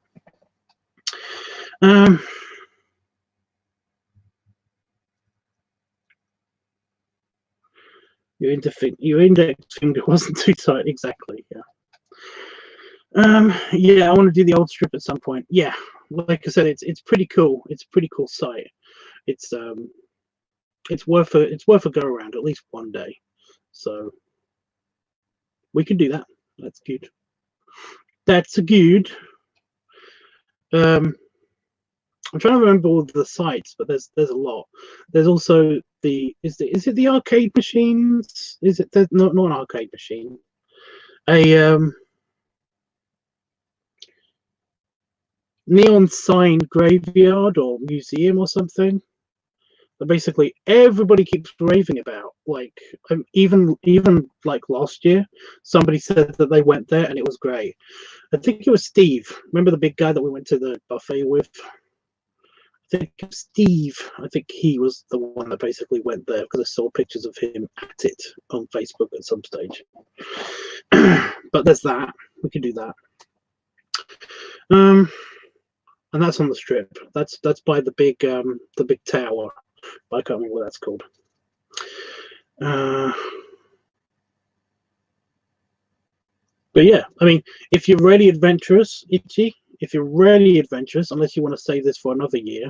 Your index finger wasn't too tight, exactly. Yeah. Yeah, I want to do the old strip at some point. Yeah, like I said, it's pretty cool. It's a pretty cool site. It's worth a go around at least one day. So we can do that. That's good. That's good. I'm trying to remember all the sites, but there's a lot. There's also is it the arcade machines? Is it not an arcade machine? A neon sign graveyard or museum or something that basically everybody keeps raving about. Like even like last year, somebody said that they went there and it was great. I think it was Steve. Remember the big guy that we went to the buffet with? I think Steve. I think he was the one that basically went there because I saw pictures of him at it on Facebook at some stage. But there's that. We can do that. And that's on the strip. That's by the big tower. I can't remember what that's called. But yeah, I mean, if you're really adventurous, Itchy, if you're really adventurous, unless you want to save this for another year,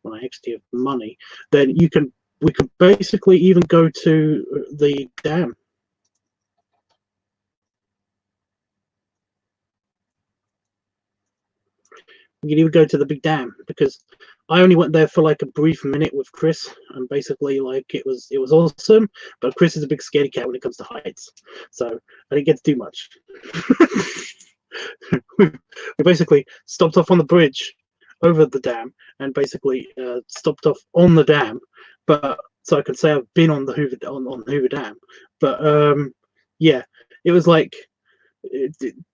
when I actually have money, then we could basically even go to the dam. We could even go to the big dam because I only went there for like a brief minute with Chris, and basically like it was awesome. But Chris is a big scaredy cat when it comes to heights, so I didn't get to do much. We basically stopped off on the bridge over the dam and basically stopped off on the dam, but so I could say I've been on the Hoover Dam. But yeah, it was like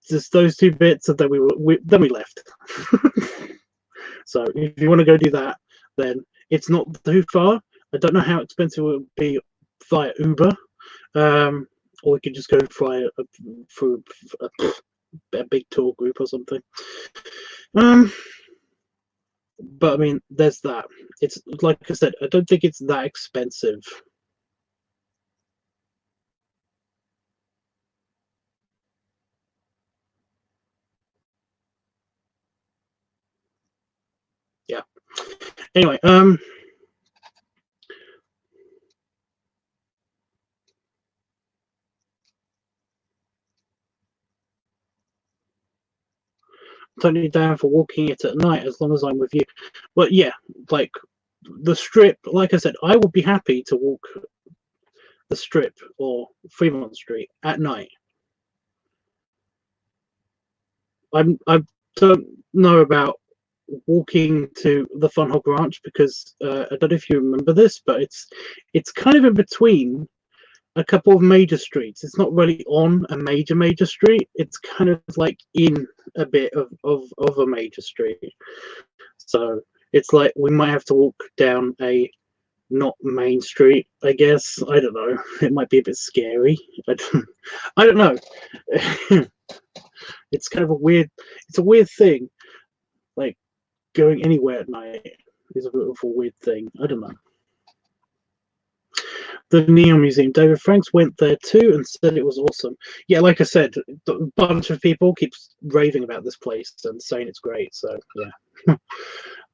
just those two bits, and then we left. So if you want to go do that, then it's not too far. I don't know how expensive it would be via Uber, or we could just go fly through a big tour group or something. But I mean, there's that. It's like I said, I don't think it's that expensive. Yeah. Anyway, totally down for walking it at night as long as I'm with you. But yeah, like the strip, like I said, I would be happy to walk the strip or Fremont Street at night. I don't know about walking to the Fun Hog Ranch because I don't know if you remember this, but it's kind of in between a couple of major streets. It's not really on a major street. It's kind of like in a bit of a major street. So it's like we might have to walk down a not Main Street, I guess. I don't know. It might be a bit scary. I don't know. It's kind of a weird. It's a weird thing. Like going anywhere at night is a bit of a weird thing. I don't know. The Neon Museum. David Franks went there too and said it was awesome. Yeah, like I said, a bunch of people keeps raving about this place and saying it's great. So yeah.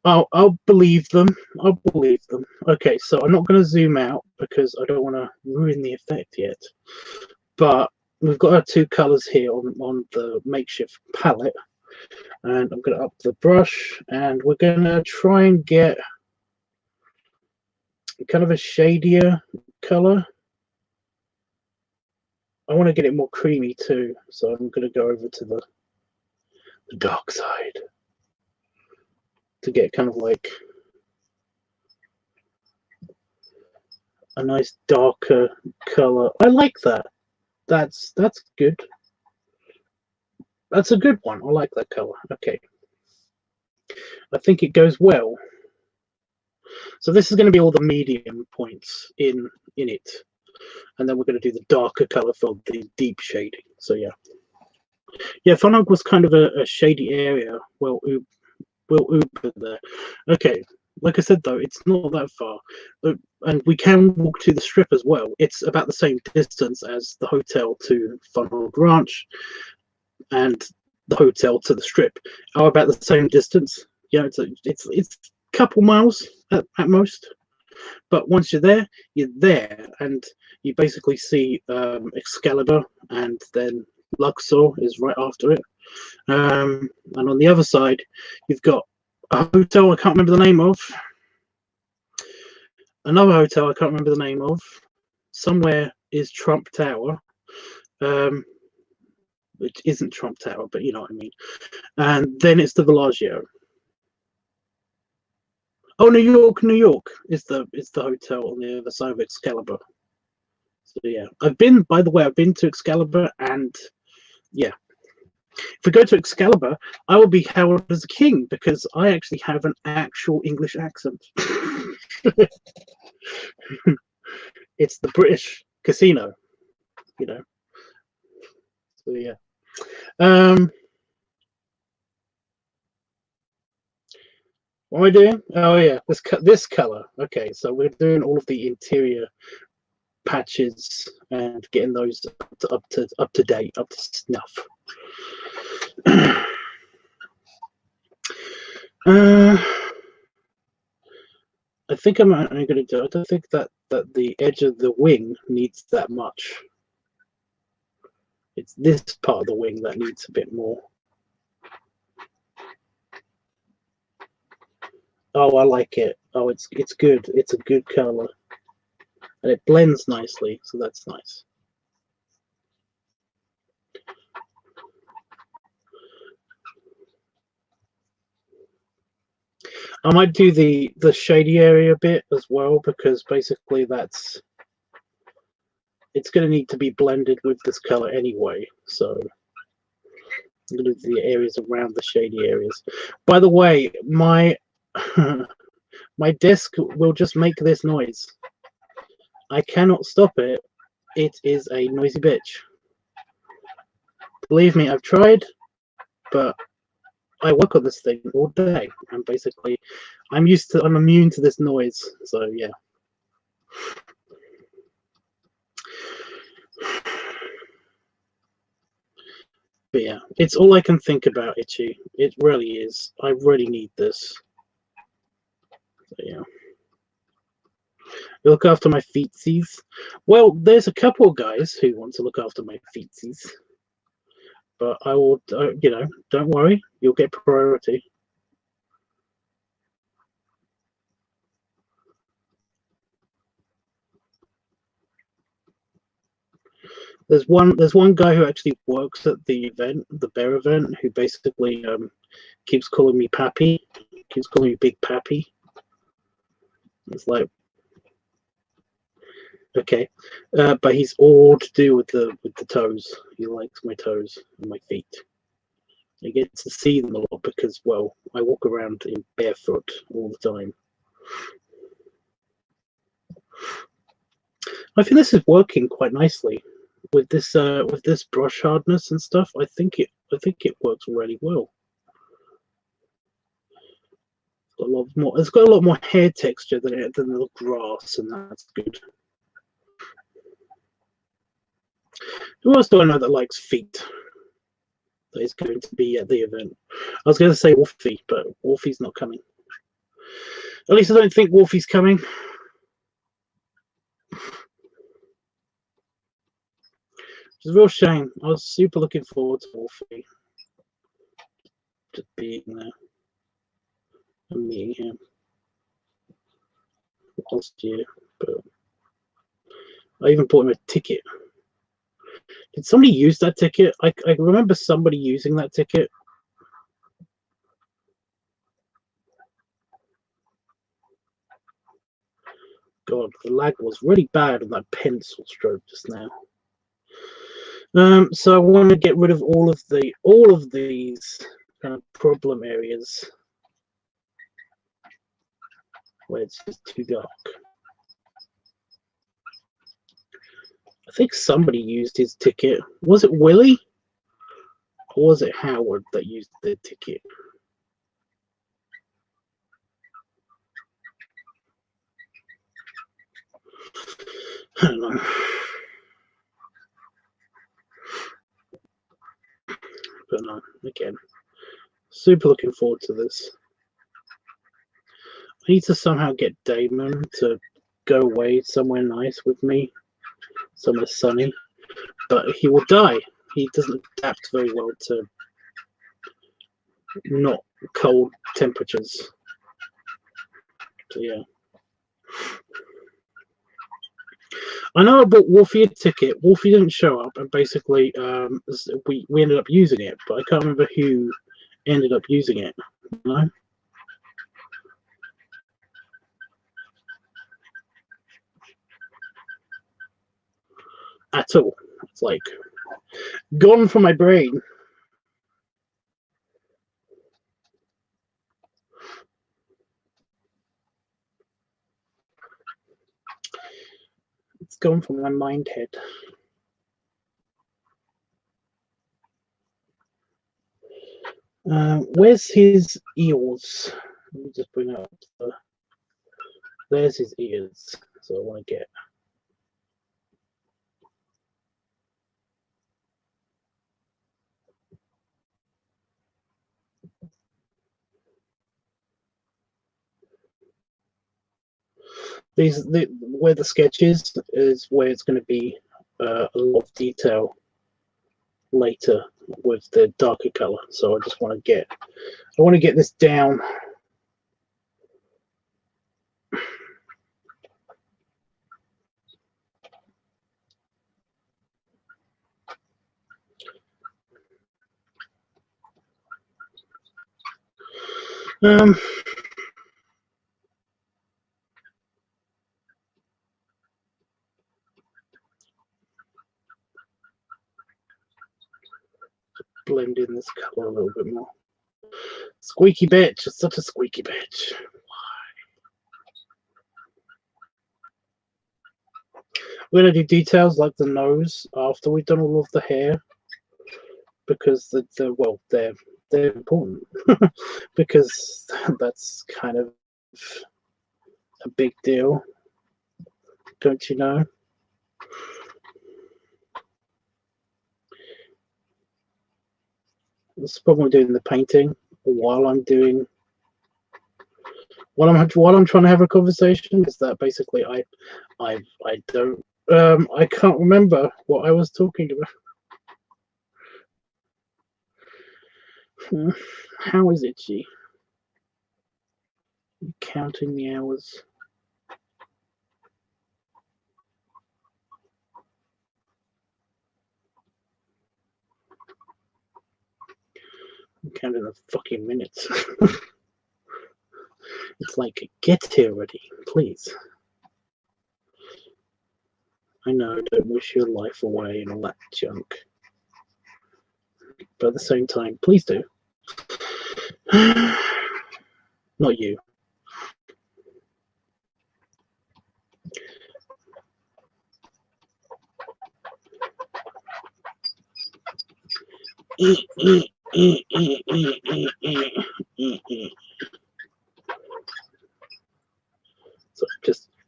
I'll believe them. I'll believe them. Okay, so I'm not going to zoom out because I don't want to ruin the effect yet. But we've got our two colours here on the makeshift palette. And I'm going to up the brush and we're going to try and get kind of a shadier colour. I want to get it more creamy too, so I'm going to go over to the dark side to get kind of like a nice darker colour. I like that. That's good. That's a good one. I like that colour. Okay. I think it goes well. So this is going to be all the medium points in it. And then we're going to do the darker colour for the deep shading. So yeah. Yeah, Funhog was kind of a shady area. Well, we'll Uber there. Okay. Like I said, though, it's not that far. And we can walk to the strip as well. It's about the same distance as the hotel to Funhog Ranch. And the hotel to the strip are about the same distance. You know, it's a couple miles at most. But once you're there, and you basically see Excalibur, and then Luxor is right after it. And on the other side, you've got a hotel I can't remember the name of. Another hotel I can't remember the name of. Somewhere is Trump Tower. Which isn't Trump Tower, but you know what I mean. And then it's the Bellagio. Oh, New York is the hotel on the other side of Excalibur. So yeah, I've been to Excalibur, and yeah, if we go to Excalibur, I will be hailed as a king because I actually have an actual English accent. It's the British casino, you know. So yeah. What am I doing? Oh yeah, this color. Okay, so we're doing all of the interior patches and getting those up to date, up to snuff. I think I'm going to do. I don't think that the edge of the wing needs that much. It's this part of the wing that needs a bit more. Oh, I like it. Oh, it's good. It's a good color, and it blends nicely, so that's nice. I might do the shady area bit as well because basically it's going to need to be blended with this color anyway. So I'm going to do the areas around the shady areas. By the way, my my desk will just make this noise. I cannot stop it. It is a noisy bitch. Believe me, I've tried, but I work on this thing all day, and basically, I'm immune to this noise. So yeah. But yeah, it's all I can think about, Itchy. It really is. I really need this. So yeah. You look after my feetsies. Well, there's a couple of guys who want to look after my feetsies. But I will, you know, don't worry. You'll get priority. There's one guy who actually works at the event, the bear event, who basically keeps calling me Pappy, keeps calling me Big Pappy. It's like, okay, but he's all to do with the toes. He likes my toes and my feet. He gets to see them a lot because, well, I walk around in barefoot all the time. I think this is working quite nicely with this brush hardness and stuff. I think it works really well. Got a lot more. It's got a lot more hair texture than the grass, and that's good. Who else do I know that likes feet? That is going to be at the event. I was going to say Wolfie, but Wolfie's not coming. At least I don't think Wolfie's coming. It's a real shame. I was super looking forward to Wolfie just being there and meeting him last year. But I even bought him a ticket. Did somebody use that ticket? I remember somebody using that ticket. God, the lag was really bad on that pencil stroke just now. So I want to get rid of all of these kind of problem areas where it's just too dark. I think somebody used his ticket. Was it Willie? Or was it Howard that used the ticket? I don't know. But no, again, super looking forward to this. I need to somehow get Damon to go away somewhere nice with me, somewhere sunny, but he will die. He doesn't adapt very well to not cold temperatures. So yeah. I know I bought Wolfie a ticket. Wolfie didn't show up, and basically we ended up using it, but I can't remember who ended up using it. You know? At all. It's like gone from my brain. It's gone from my mind head. Where's his ears? Let me just bring up there's his ears. So I want to get. Where the sketch is where it's going to be a lot of detail later with the darker color. So I just want to get this down. Blend in this color a little bit more. Squeaky bitch. It's such a squeaky bitch. We're gonna do details like the nose after we've done all of the hair, because they're important because that's kind of a big deal, don't you know? This is probably doing the painting while I'm trying to have a conversation. Is that basically I don't I can't remember what I was talking about. How is it, G? Counting the hours. I'm counting the fucking minutes. It's like, get here already, please. I know, don't wish your life away and all that junk. But at the same time, please do. Not you. So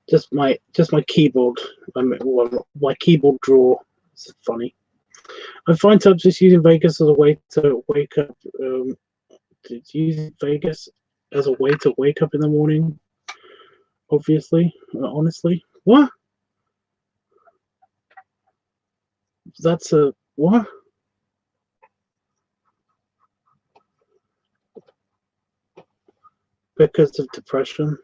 just my keyboard. My keyboard drawer. It's funny. I find just using Vegas as a way to wake up. Using Vegas as a way to wake up in the morning. Obviously, honestly, what? That's a what? Because of depression.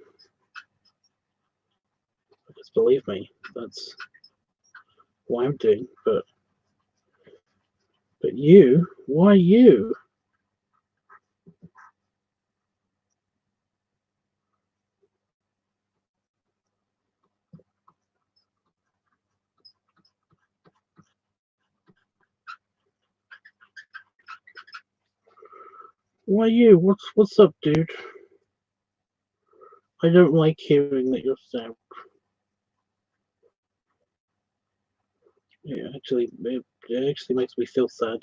Because believe me, that's what I'm doing. But you, why you? Why you? What's up, dude? I don't like hearing that you're sad. It actually makes me feel sad.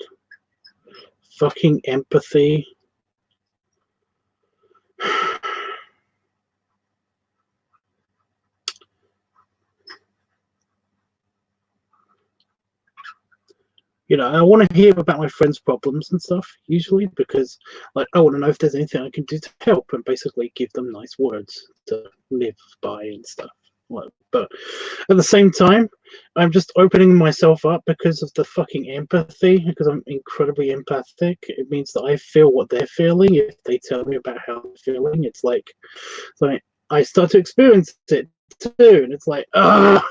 Fucking empathy. You know, I want to hear about my friends' problems and stuff, usually, because, like, I want to know if there's anything I can do to help and basically give them nice words to live by and stuff. But at the same time, I'm just opening myself up because of the fucking empathy, because I'm incredibly empathic. It means that I feel what they're feeling. If they tell me about how they're feeling, it's like I start to experience it too, and it's like, ah,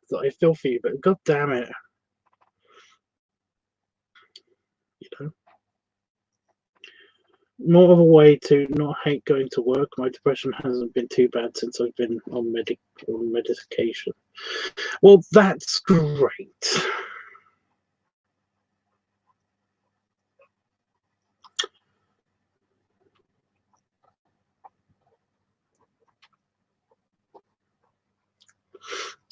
so I feel for you, but god damn it, you know. More of a way to not hate going to work. My depression hasn't been too bad since I've been on medication. Well, that's great.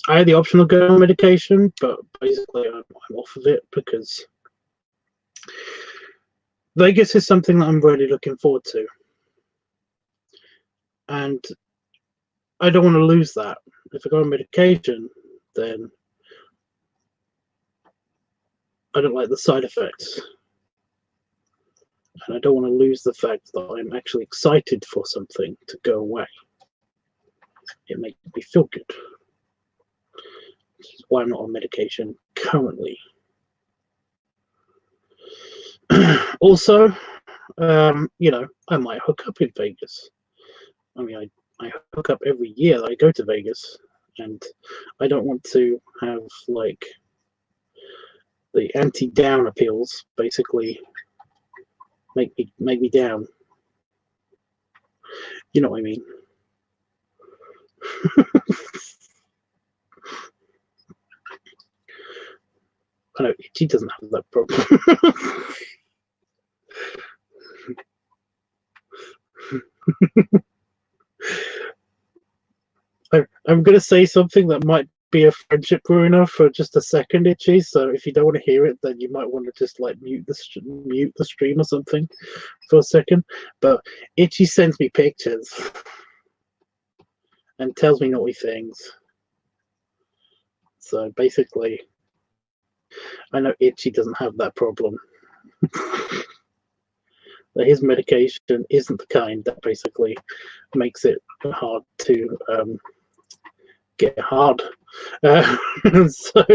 I had the option of going on medication, but basically I'm off of it because Vegas is something that I'm really looking forward to. And I don't want to lose that. If I go on medication, then I don't like the side effects. And I don't want to lose the fact that I'm actually excited for something to go away. It makes me feel good. Which is why I'm not on medication currently. Also, you know, I might hook up in Vegas. I mean, I hook up every year that I go to Vegas, and I don't want to have like the anti-down appeals basically make me down. You know what I mean? I know she doesn't have that problem. I'm going to say something that might be a friendship ruiner for just a second, Itchy. So if you don't want to hear it, then you might want to just like mute the stream or something for a second. But Itchy sends me pictures and tells me naughty things. So basically, I know Itchy doesn't have that problem. That his medication isn't the kind that basically makes it hard to get hard. So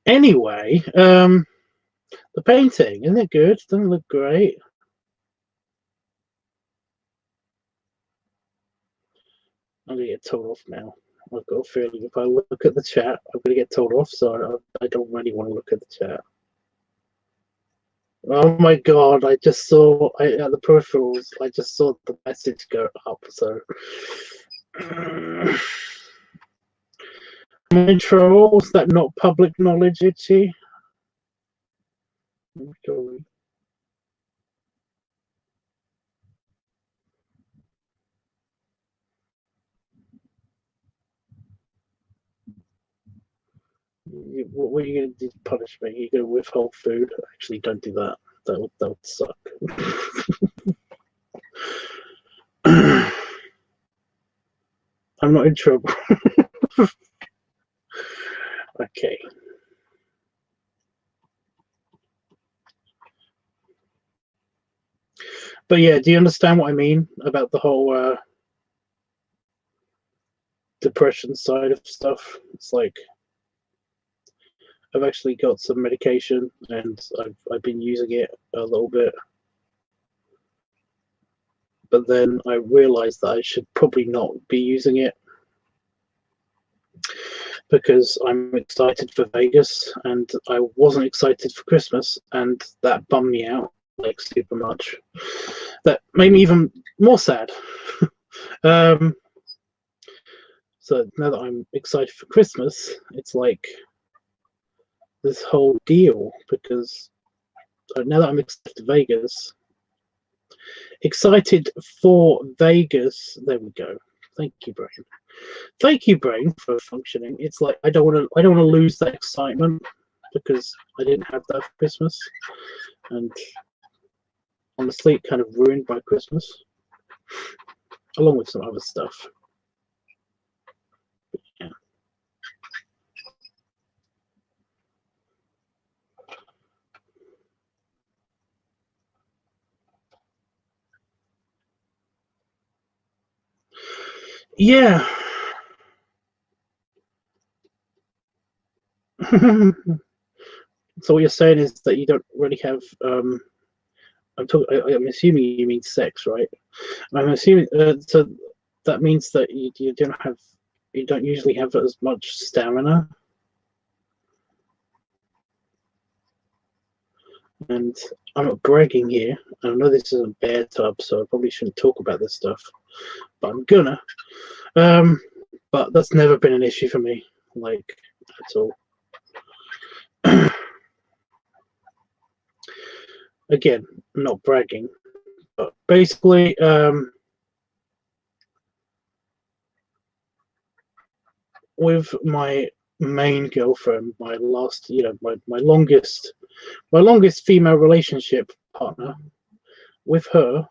anyway, the painting, isn't it good? Doesn't it look great? I'm gonna get told off now. I've got a feeling if I look at the chat, I'm gonna get told off. So I don't really want to look at the chat. Oh my god! I just saw at the peripherals. I just saw the message go up. So. Intro, is that not public knowledge, Itchy? What are you going to do to punish me? You're going to withhold food? Actually, don't do that. That would suck. I'm not in trouble. Okay. But yeah, do you understand what I mean about the whole depression side of stuff? It's like I've actually got some medication and I've been using it a little bit. But then I realized that I should probably not be using it because I'm excited for Vegas and I wasn't excited for Christmas, and that bummed me out like super much. That made me even more sad. So now that I'm excited for Christmas, it's like this whole deal because now that I'm excited for Vegas, there we go. Thank you, brain. Thank you, brain, for functioning. It's like I don't want to lose that excitement because I didn't have that for Christmas, and honestly, it kind of ruined my Christmas, along with some other stuff. But yeah. Yeah. So what you're saying is that you don't really have. I'm assuming you mean sex, right? I'm assuming. So that means that you don't usually have as much stamina. And I'm not bragging here. I know this is a bear tub, so I probably shouldn't talk about this stuff, but I'm gonna. But that's never been an issue for me, like at all. Again, not bragging, but basically, with my main girlfriend, my last, my longest female relationship partner, with her,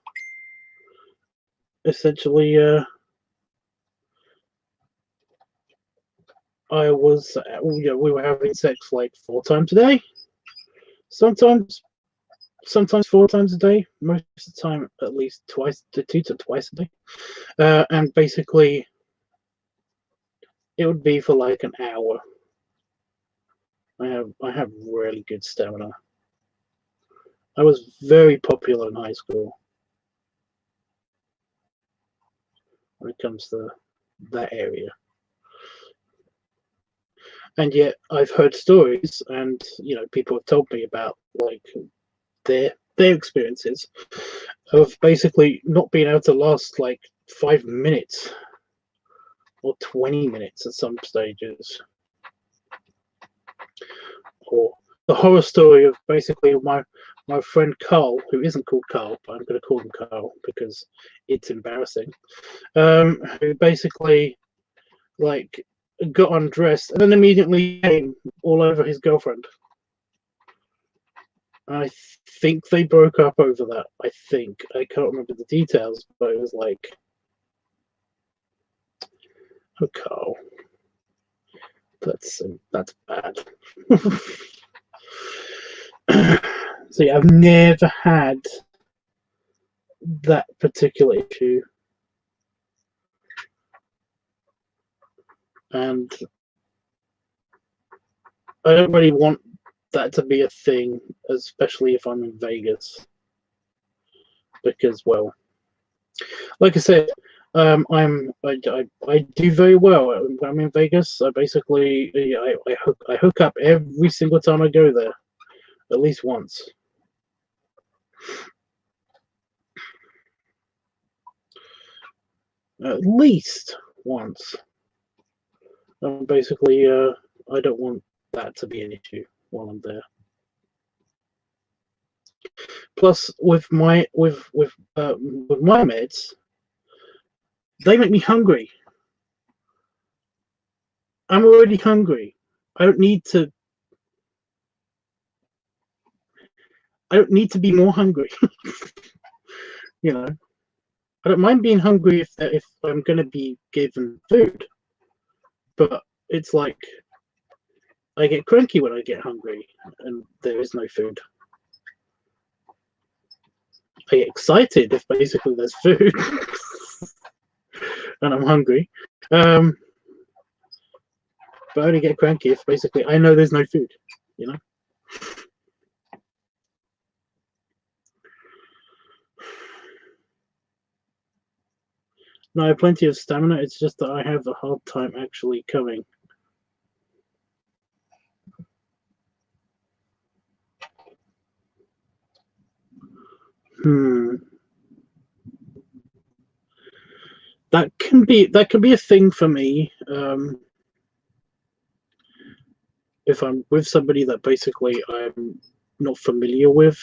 essentially, we were having sex like 4 times a day, sometimes 4 times a day, most of the time at least 2 to twice a day, and basically it would be for like an hour. I have really good stamina. I was very popular in high school when it comes to that area. And yet I've heard stories, and people have told me about like their experiences of basically not being able to last like 5 minutes or 20 minutes at some stages. Or the horror story of basically my friend Carl, who isn't called Carl, but I'm going to call him Carl because it's embarrassing, who basically like got undressed and then immediately came all over his girlfriend. I think they broke up over that. I can't remember the details, but it was like, oh, Carl, that's bad. So yeah, I've never had that particular issue, and I don't really want that to be a thing, especially if I'm in Vegas, because, well, like I said, I do very well when I'm in Vegas. I basically I hook up every single time I go there, at least once. At least once. Basically, I don't want that to be an issue while I'm there. Plus, with my meds, they make me hungry. I'm already hungry. I don't need to. I don't need to be more hungry. You know, I don't mind being hungry if I'm going to be given food, but it's like I get cranky when I get hungry and there is no food. I get excited if basically there's food and I'm hungry. But I only get cranky if basically I know there's no food, you know? No, I have plenty of stamina. It's just that I have a hard time actually coming. That can be a thing for me. If I'm with somebody that basically I'm not familiar with.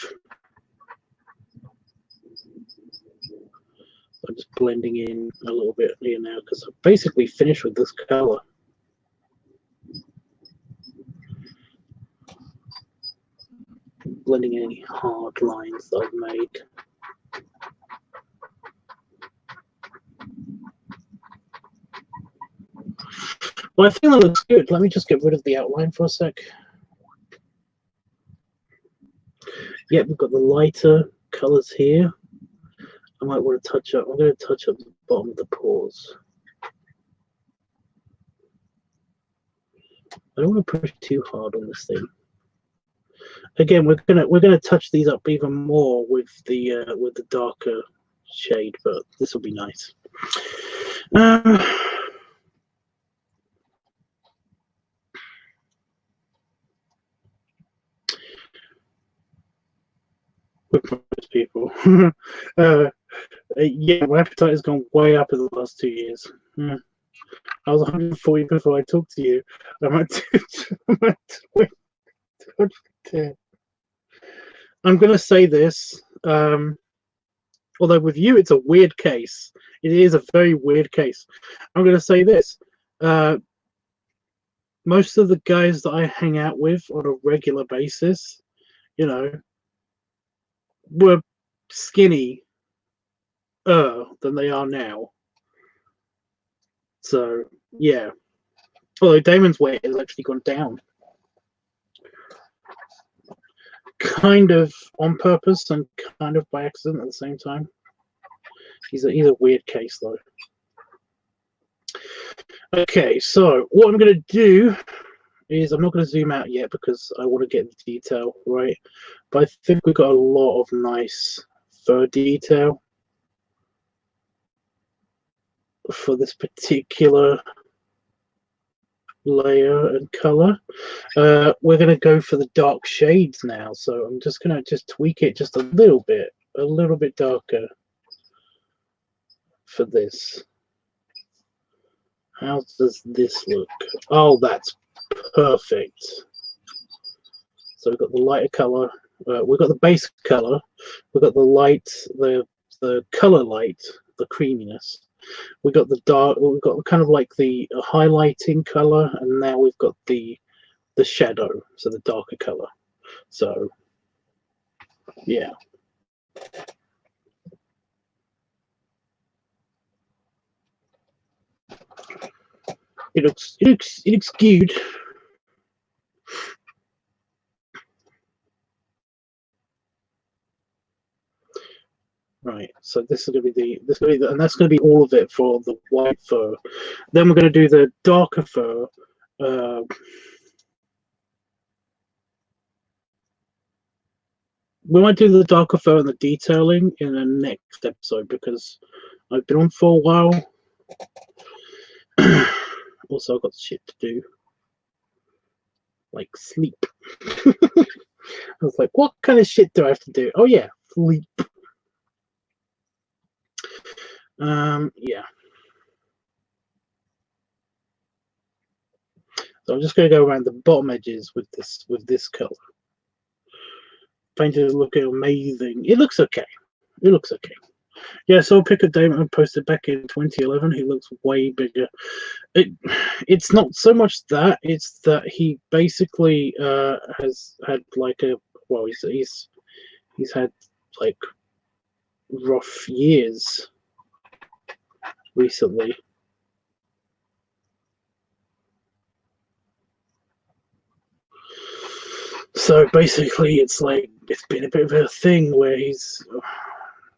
I'm just blending in a little bit here now because I'm basically finished with this color. Blending in any hard lines that I've made. Well, I think that looks good. Let me just get rid of the outline for a sec. Yeah, we've got the lighter colors here. I might want to touch up. I'm going to touch up the bottom of the pores. I don't want to push too hard on this thing. Again, we're gonna touch these up even more with the darker shade, but this will be nice. With most people, yeah, my appetite has gone way up in the last 2 years. I was 140 before I talked to you. I'm at 210. I'm going to say this, although with you it's a weird case. It is a very weird case. I'm going to say this. Most of the guys that I hang out with on a regular basis, you know, were skinny than they are now. So, yeah. Although Damon's weight has actually gone down. Kind of on purpose and kind of by accident at the same time. He's a weird case, though. Okay, so what I'm going to do is I'm not going to zoom out yet because I want to get the detail right. But I think we've got a lot of nice fur detail for this particular layer and color. We're going to go for the dark shades now. So I'm just going to tweak it just a little bit darker for this. How does this look? Oh, that's perfect. So we've got the lighter color. We've got the base color. We've got the light, the color light, the creaminess. We've got the dark. We've got kind of like the highlighting color, and now we've got the shadow, so the darker color. So yeah. It looks good. Right, so this is going to be and that's going to be all of it for the white fur. Then we're going to do the darker fur. We might do the darker fur and the detailing in the next episode because I've been on for a while. Also, I've got shit to do, like sleep. I was like, what kind of shit do I have to do? Oh yeah, sleep. Yeah. So I'm just going to go around the bottom edges with this color. Painted is looking amazing. It looks okay. It looks okay. Yeah, so Pickett Damon posted back in 2011. He looks way bigger. It's not so much that, it's that he basically has had like a, well, he's had like rough years recently. So basically, it's like it's been a bit of a thing where he's,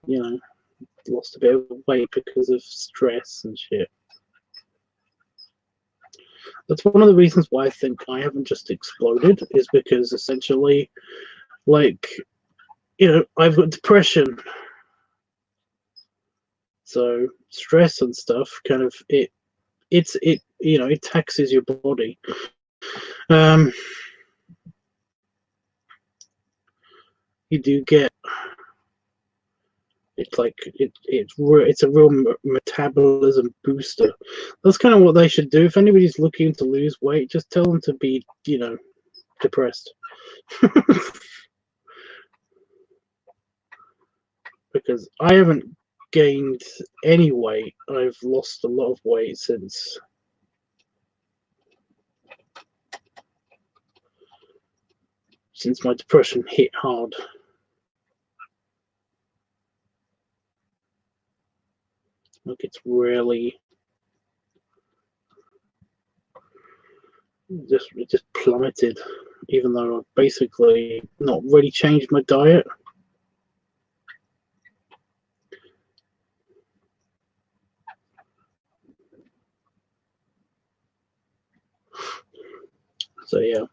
you know, lost a bit of weight because of stress and shit. That's one of the reasons why I think I haven't just exploded, is because essentially, like, you know, I've got depression. So stress and stuff kind of it you know, it taxes your body. You do get, it's like it's a real metabolism booster. That's kind of what they should do. If anybody's looking to lose weight, just tell them to be, you know, depressed. Because I haven't gained any weight. I've lost a lot of weight since my depression hit hard. Like, it's really it just plummeted, even though I've basically not really changed my diet. So yeah.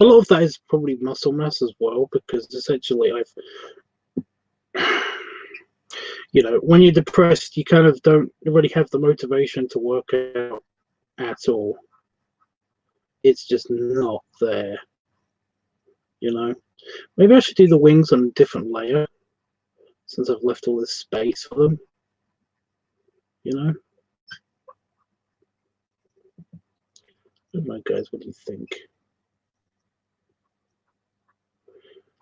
A lot of that is probably muscle mass as well, because essentially you know, when you're depressed, you kind of don't really have the motivation to work out at all. It's just not there, you know. Maybe I should do the wings on a different layer, since I've left all this space for them, you know. I don't know, guys, what do you think?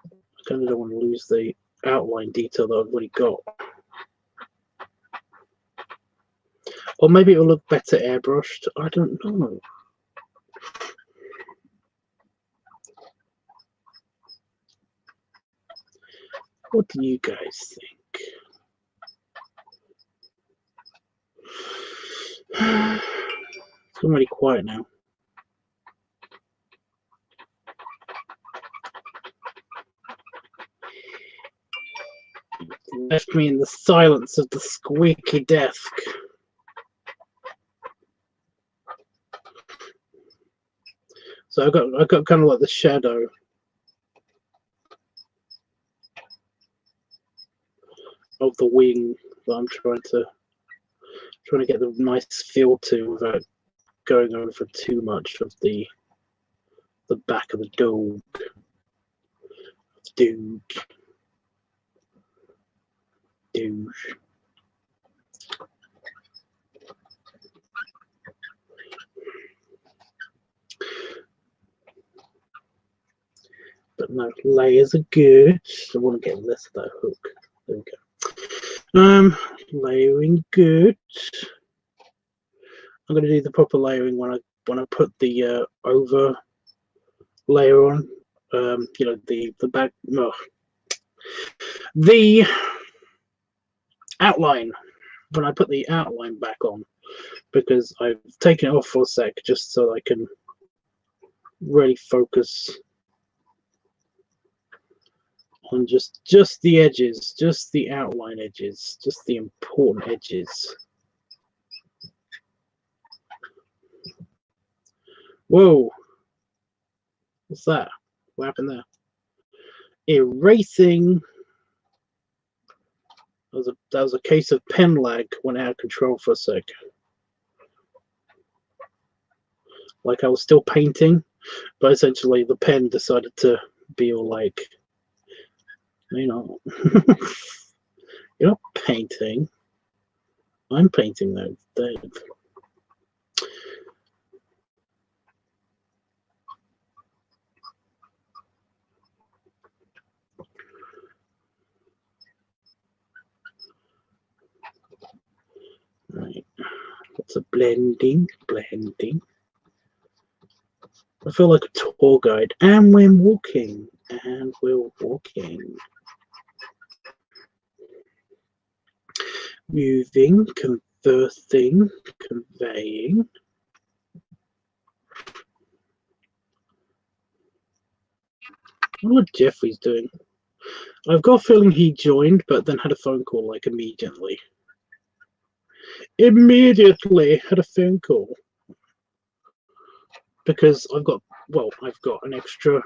I kind of don't want to lose the outline detail that I've already got. Or maybe it'll look better airbrushed. I don't know. What do you guys think? It's already quiet now. Left me in the silence of the squeaky desk. So I got kind of like the shadow of the wing that I'm trying to get the nice feel to without going over too much of the back of the dog. Douche. But no, layers are good. I want to get less of that hook. There we go. Layering good. I'm going to do the proper layering when I put the over layer on. You know, the back. Oh, the outline, when I put the outline back on, because I've taken it off for a sec just so I can really focus on just the edges, just the outline edges, just the important edges. Whoa, what's that? What happened there? erasing. That was a case of pen lag, went out of control for a sec. Like I was still painting, but essentially the pen decided to be all like, you know, you're not painting. I'm painting though, Dave. Right. Lots of blending. I feel like a tour guide. And we're walking. Moving, conversing, conveying. I wonder what Jeffrey's doing. I've got a feeling he joined, but then had a phone call like immediately. Immediately had a phone call. Because I've got an extra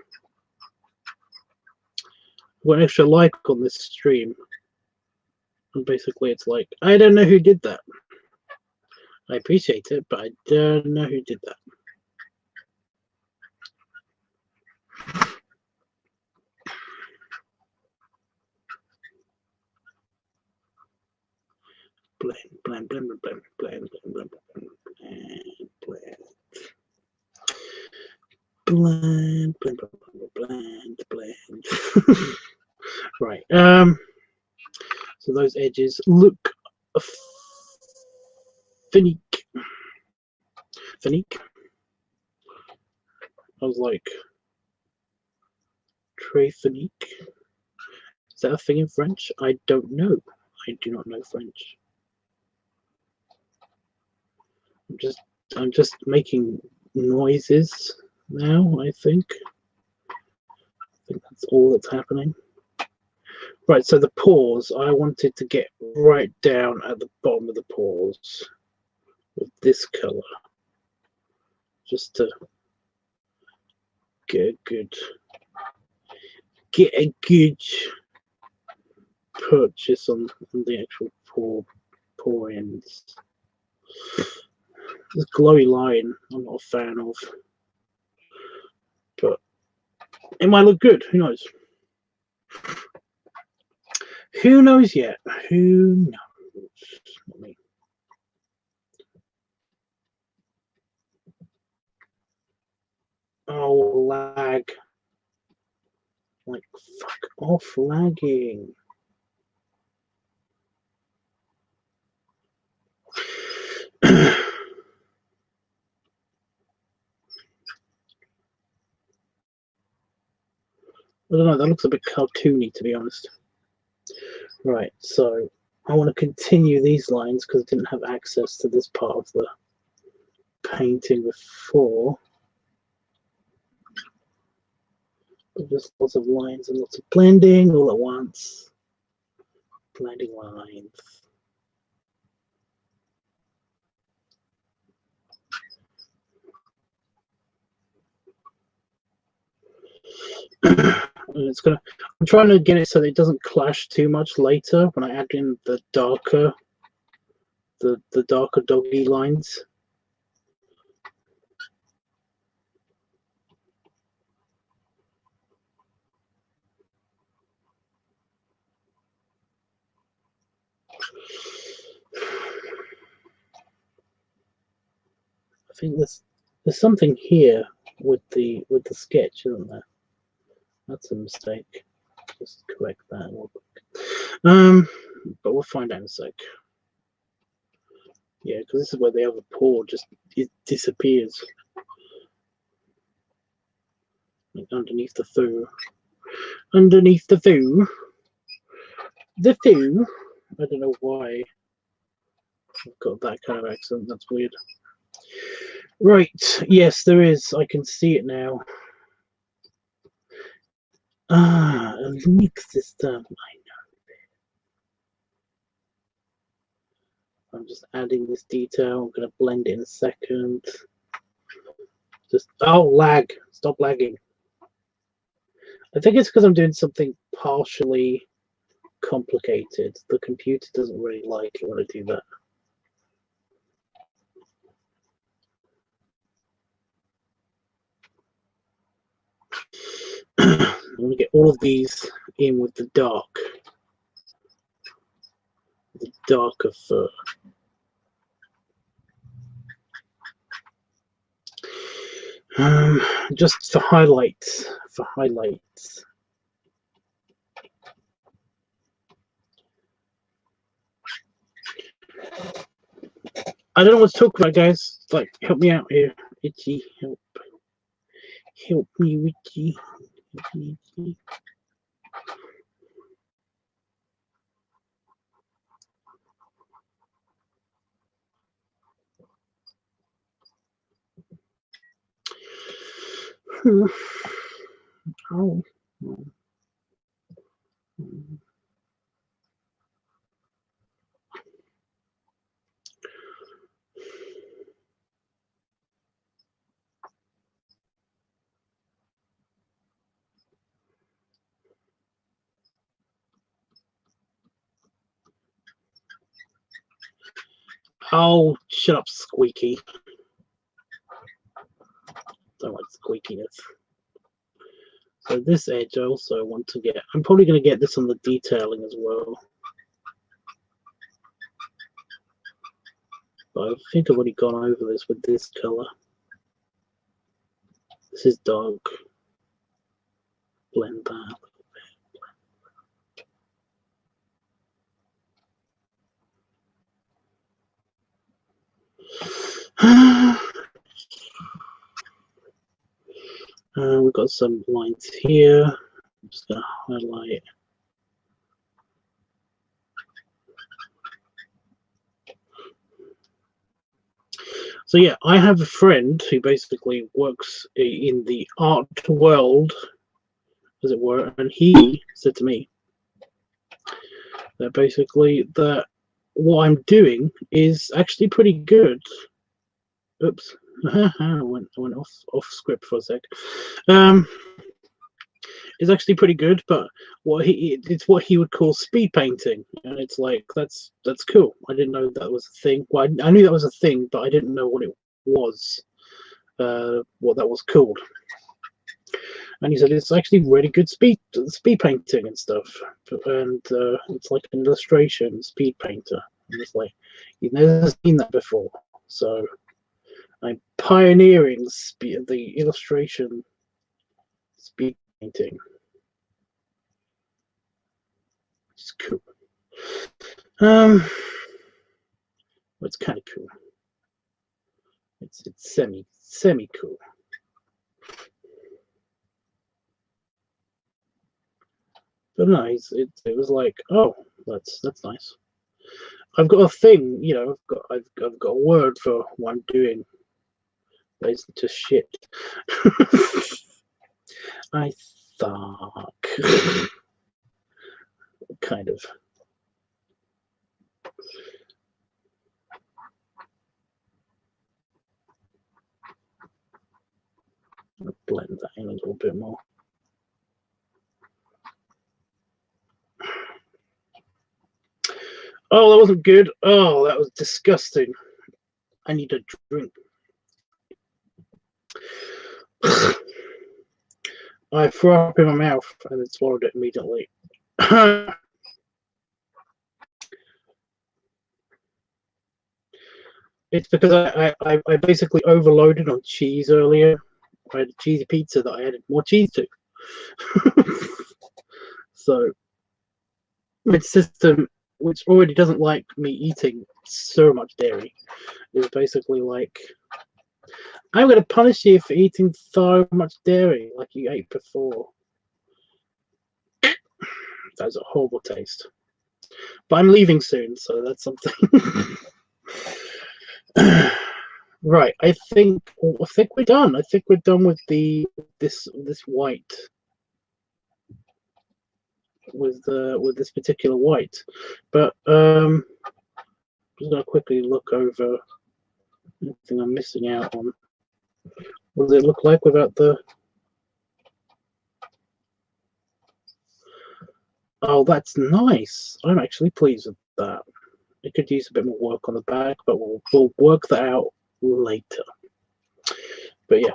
like on this stream. And basically it's like, I don't know who did that. I appreciate it, but I don't know who did that. Blend. Right. So those edges look finique. I was like, très finique. Is that a thing in French? I don't know. I do not know French. I'm just making noises now, I think. I think that's all that's happening. Right, so the pores, I wanted to get right down at the bottom of the pores with this color. Just to get a good purchase on the actual pore ends. This glowy line I'm not a fan of, but it might look good. Who knows? Who knows yet? Who knows? Not me. Oh, lag. Like, fuck off lagging. I don't know, that looks a bit cartoony, to be honest. Right, so I want to continue these lines because I didn't have access to this part of the painting before. But just lots of lines and lots of blending all at once. Blending lines. I'm trying to get it so that it doesn't clash too much later when I add in the darker doggy lines. I think there's something here with the sketch, isn't there? That's a mistake. Just correct that real quick. But we'll find out in a sec. Yeah, because this is where the other paw just disappears. Like underneath the foo. Underneath the foo. The foo. I don't know why I've got that kind of accent. That's weird. Right. Yes, there is. I can see it now. Ah, a link system. I know. I'm just adding this detail. I'm going to blend it in a second. Just lag. Stop lagging. I think it's because I'm doing something partially complicated. The computer doesn't really like it when I do that. I'm going to get all of these in with the darker fur. Just for highlights. I don't know what to talk about, guys. Like, help me out here. Itchy, help me, Itchy. Itchy. Oh. Oh, shut up, Squeaky. Don't like squeakiness. So this edge I also want to get. I'm probably going to get this on the detailing as well. But I think I've already gone over this with this color. This is dark. Blend that a little bit. We've got some lines here. I'm just going to highlight. So yeah, I have a friend who basically works in the art world, as it were, and he said to me that basically that what I'm doing is actually pretty good. Oops, I went off script for a sec. Is actually pretty good, but it's what he would call speed painting, and it's like that's cool. I didn't know that was a thing. Well, I knew that was a thing, but I didn't know what it was, what that was called. And he said it's actually really good speed painting and stuff, and it's like an illustration speed painter. And it's like you've never seen that before, so I'm pioneering the illustration speed painting. It's cool. It's kind of cool. It's semi cool. But no, it was like, oh, that's nice. I've got a thing, you know. I've got a word for what I'm doing. But it's just shit. I thought, kind of. I'll blend that in a little bit more. Oh, that wasn't good. Oh, that was disgusting. I need a drink. I threw up in my mouth and then swallowed it immediately. It's because I basically overloaded on cheese earlier. I had a cheesy pizza that I added more cheese to. So my system, which already doesn't like me eating so much dairy, is basically like, I'm going to punish you for eating so much dairy like you ate before. That was a horrible taste. But I'm leaving soon, so that's something. Right, I think we're done. I think we're done with this white, with this particular white. But I'm just gonna quickly look over anything I'm missing out on. What does it look like without the? Oh, that's nice. I'm actually pleased with that. It could use a bit more work on the back, but we'll work that out later. But yeah.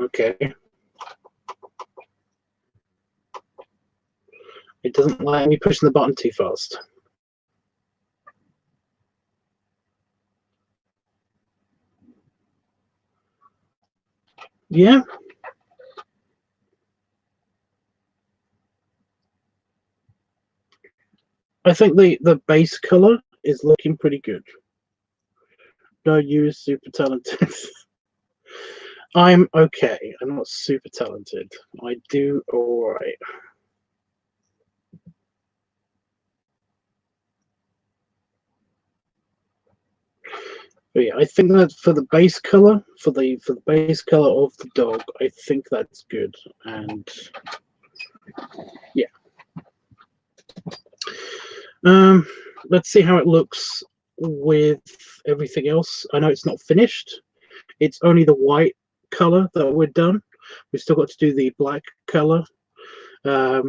Okay. It doesn't like me pushing the button too fast. Yeah. I think the base color is looking pretty good. No, you super talented. I'm okay. I'm not super talented. I do all right. But yeah, I think that for the base color, for the base color of the dog, I think that's good. And yeah, let's see how it looks with everything else. I know it's not finished. It's only the white color that we're done. We've still got to do the black color of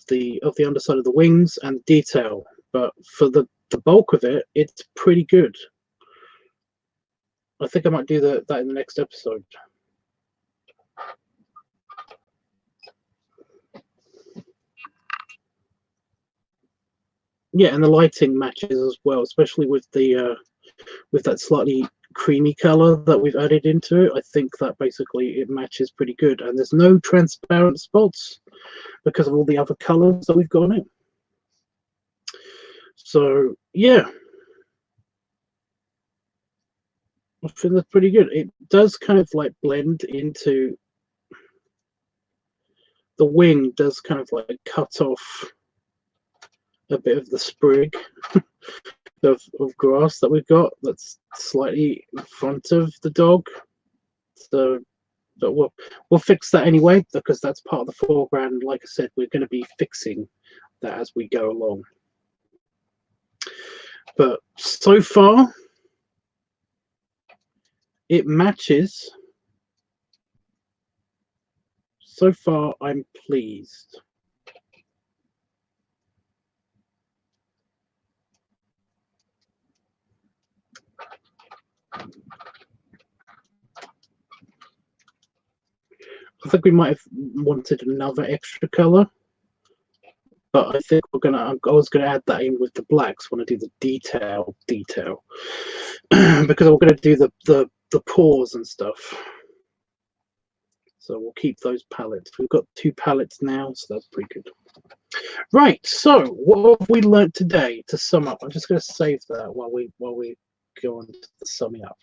the underside of the wings and detail. But for the bulk of it, it's pretty good. I think I might do that in the next episode. Yeah, and the lighting matches as well, especially with the with that slightly creamy color that we've added into it. I think that basically it matches pretty good, and there's no transparent spots because of all the other colors that we've got on it. So yeah, I think that's pretty good. It does kind of like blend into the wing, does kind of like cut off a bit of the sprig of grass that we've got that's slightly in front of the dog. So but we'll fix that anyway, because that's part of the foreground. Like I said, we're going to be fixing that as we go along. But so far, it matches. So far, I'm pleased. I think we might have wanted another extra color, but I think we're gonna. I was gonna add that in with the blacks when I do the detail, because we're gonna do the paws and stuff. So we'll keep those palettes. We've got 2 palettes now, so that's pretty good. Right. So what have we learned today? To sum up, I'm just going to save that while we go on to the summing up.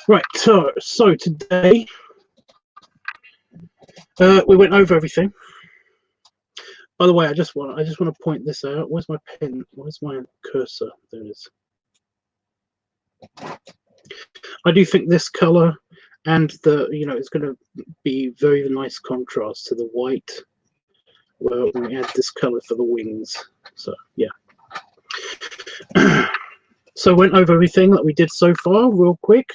Right. So today we went over everything. By the way, I just want to point this out. Where's my pen? Where's my cursor? There it is. I do think this color and it's going to be very nice contrast to the white. Well, we add this color for the wings. So yeah. So I went over everything that we did so far real quick.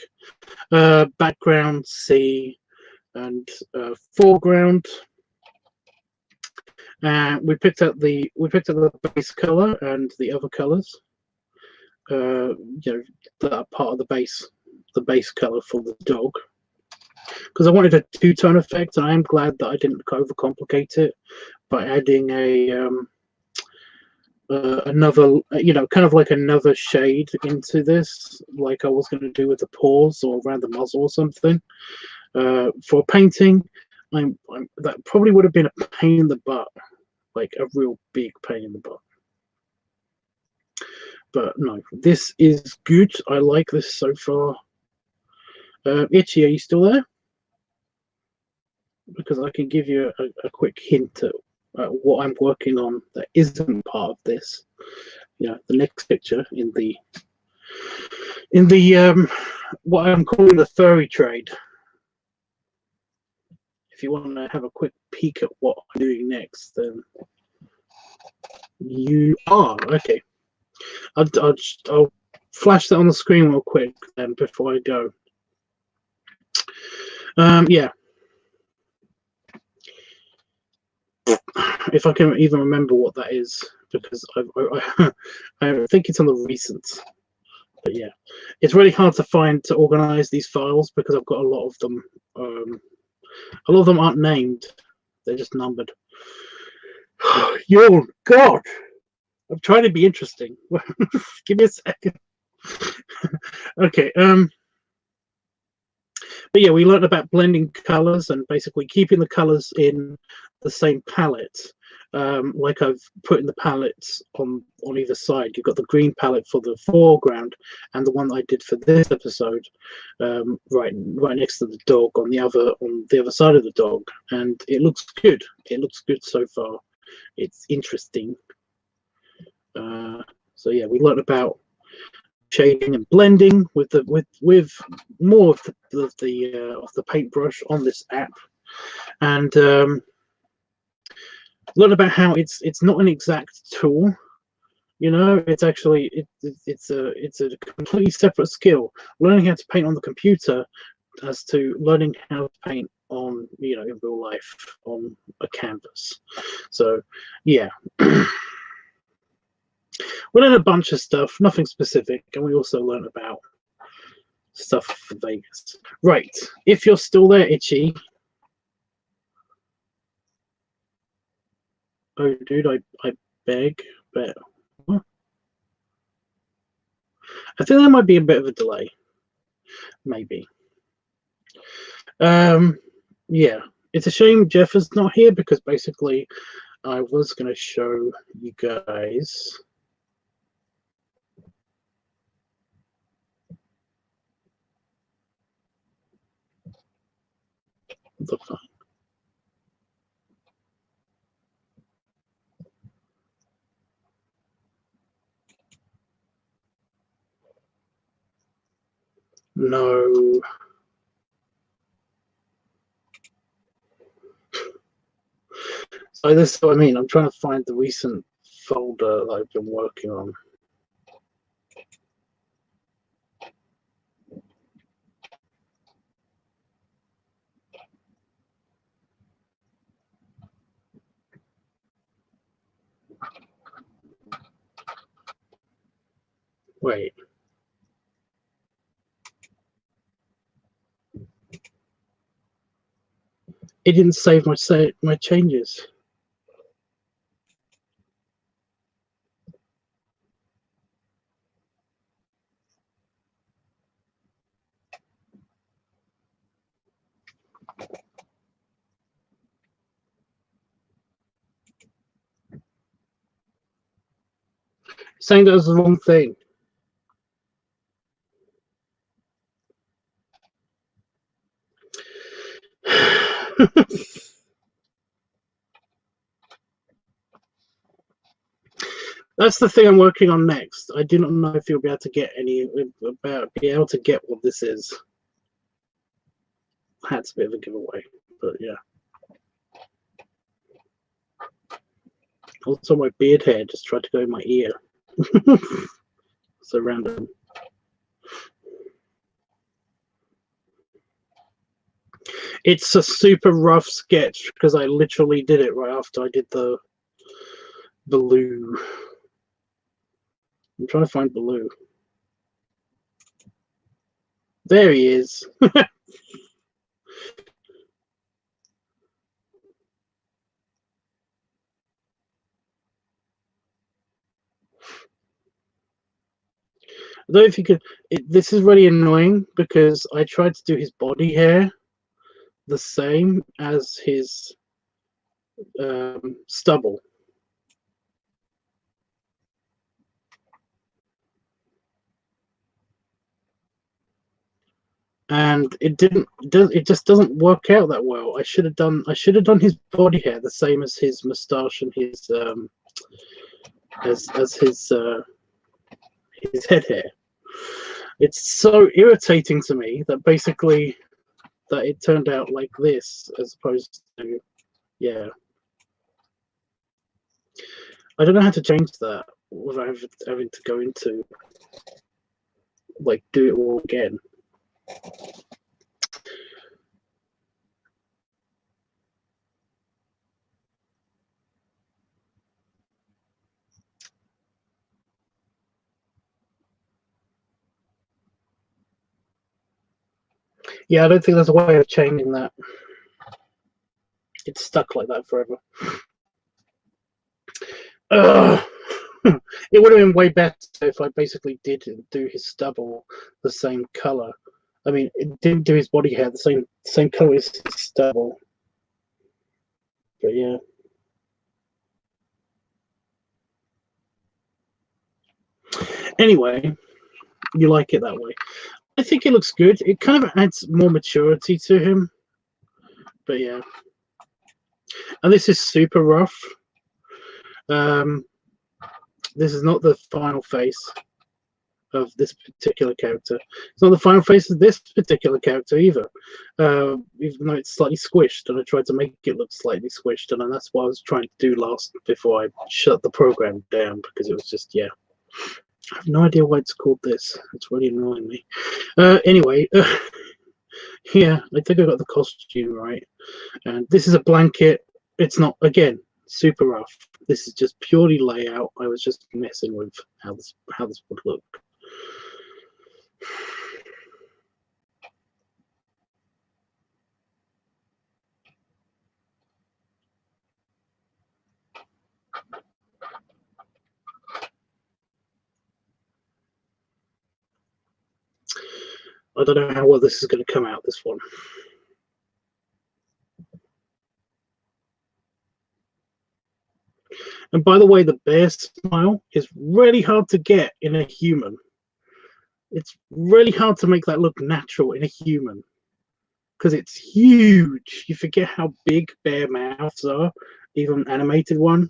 Background C and foreground. We picked up the base color and the other colors. That part of the base color for the dog, because I wanted a 2-tone effect, and I am glad that I didn't overcomplicate it by adding another, kind of like another shade into this, like I was going to do with the paws or around the muzzle or something. For painting, that probably would have been a pain in the butt, like a real big pain in the butt. But no, this is good. I like this so far. Itchy, are you still there? Because I can give you a quick hint at what I'm working on that isn't part of this. The next picture in the what I'm calling the furry trade. If you want to have a quick peek at what I'm doing next, then You are okay. I'll flash that on the screen real quick then before I go. Yeah. If I can even remember what that is, because I think it's on the recent. But yeah, it's really hard to organize these files because I've got a lot of them. A lot of them aren't named; they're just numbered. Yo, God! I'm trying to be interesting. Give me a second. Okay. But yeah, we learned about blending colors and basically keeping the colors in the same palette. Like I've put in the palettes on either side. You've got the green palette for the foreground, and the one that I did for this episode, right next to the dog on the other side of the dog, and it looks good. It looks good so far. It's interesting. So yeah, we learned about shading and blending with more of the paintbrush on this app, and learn about how it's not an exact tool. You know, it's actually it's a completely separate skill. Learning how to paint on the computer as to learning how to paint on, you know, in real life on a canvas. So yeah. We learned a bunch of stuff, nothing specific, and we also learned about stuff for Vegas. Right, if you're still there, Itchy. Oh, dude, I beg, but huh? I think there might be a bit of a delay. Maybe. Yeah, it's a shame Jeff is not here because basically I was going to show you guys the fun. No. So this is what I mean. I'm trying to find the recent folder that I've been working on. Wait. It didn't save my changes. Saying that was the wrong thing. That's the thing I'm working on next. I do not know if you'll be able to get what this is. That's a bit of a giveaway, but yeah. Also, my beard hair just tried to go in my ear. So random. It's a super rough sketch because I literally did it right after I did the Baloo. I'm trying to find Baloo. There he is. I don't know if you could. This is really annoying because I tried to do his body hair the same as his stubble. And it just doesn't work out that well. I should have done his body hair the same as his moustache and his as his head hair. It's so irritating to me that basically that it turned out like this as opposed to, yeah. I don't know how to change that without having to go into, like, do it all again. Yeah, I don't think there's a way of changing that. It's stuck like that forever. Ugh. It would have been way better if I basically did do his stubble the same color. I mean, it didn't do his body hair the same color as his stubble. But yeah. Anyway, you like it that way. I think it looks good. It kind of adds more maturity to him. But yeah. And this is super rough. This is not the final face of this particular character. It's not the final face of this particular character either. Even though it's slightly squished, and I tried to make it look slightly squished, and that's what I was trying to do last before I shut the program down, because it was just, yeah. I have no idea why it's called this. It's really annoying me. Anyway, yeah, I think I got the costume right. And this is a blanket. It's not, again, super rough. This is just purely layout. I was just messing with how this would look. I don't know how well this is going to come out, this one. And by the way, the bear smile is really hard to get in a human. It's really hard to make that look natural in a human, because it's huge. You forget how big bear mouths are, even an animated one.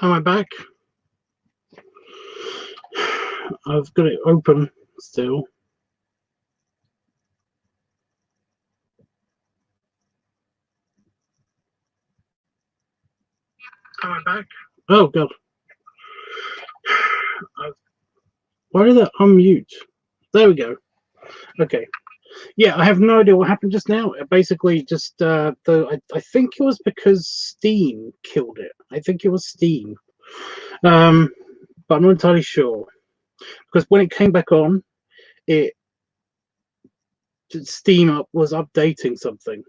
Am I back? I've got it open still. Am I back? Oh god. Why did that unmute? There we go. Okay. Yeah, I have no idea what happened just now. Basically, just I think it was because Steam killed it. I think it was Steam, but I'm not entirely sure because when it came back on, it Steam was updating something.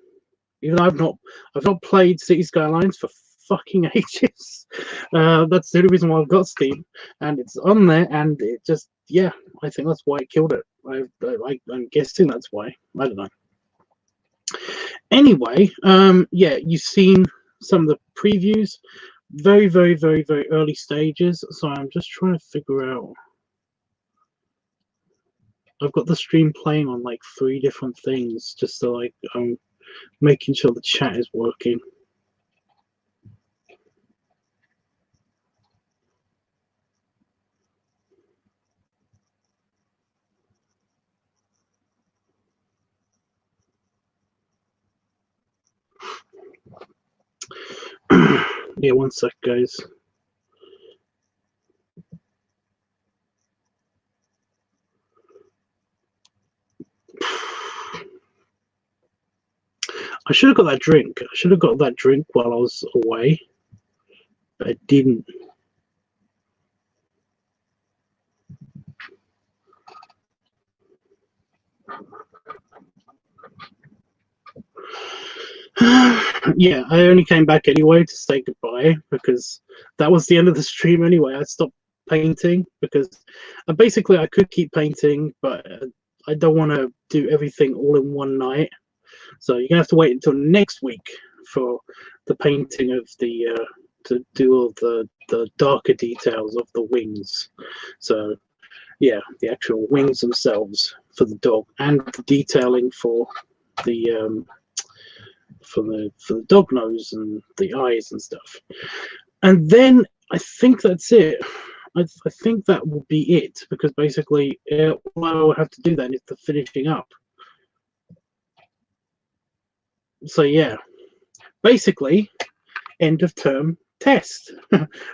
Even though I've not played City Skylines for fucking ages. That's the only reason why I've got Steam, and it's on there, and it just I think that's why it killed it. I'm guessing that's why. I don't know. Anyway, yeah, you've seen some of the previews, very, very, very, very early stages. So I'm just trying to figure out. I've got the stream playing on like 3 different things, just so like I'm making sure the chat is working. Yeah, one sec, guys. I should have got that drink. I should have got that drink while I was away, but I didn't. Yeah, I only came back anyway to say goodbye because that was the end of the stream anyway. I stopped painting because basically I could keep painting, but I don't want to do everything all in one night. So you're gonna have to wait until next week for the painting of the to do all the darker details of the wings. So yeah, the actual wings themselves for the dog and the detailing for the for the dog nose and the eyes and stuff. And then I think that's it. I think that will be it because basically all I will have to do then is the finishing up. So yeah, basically end of term test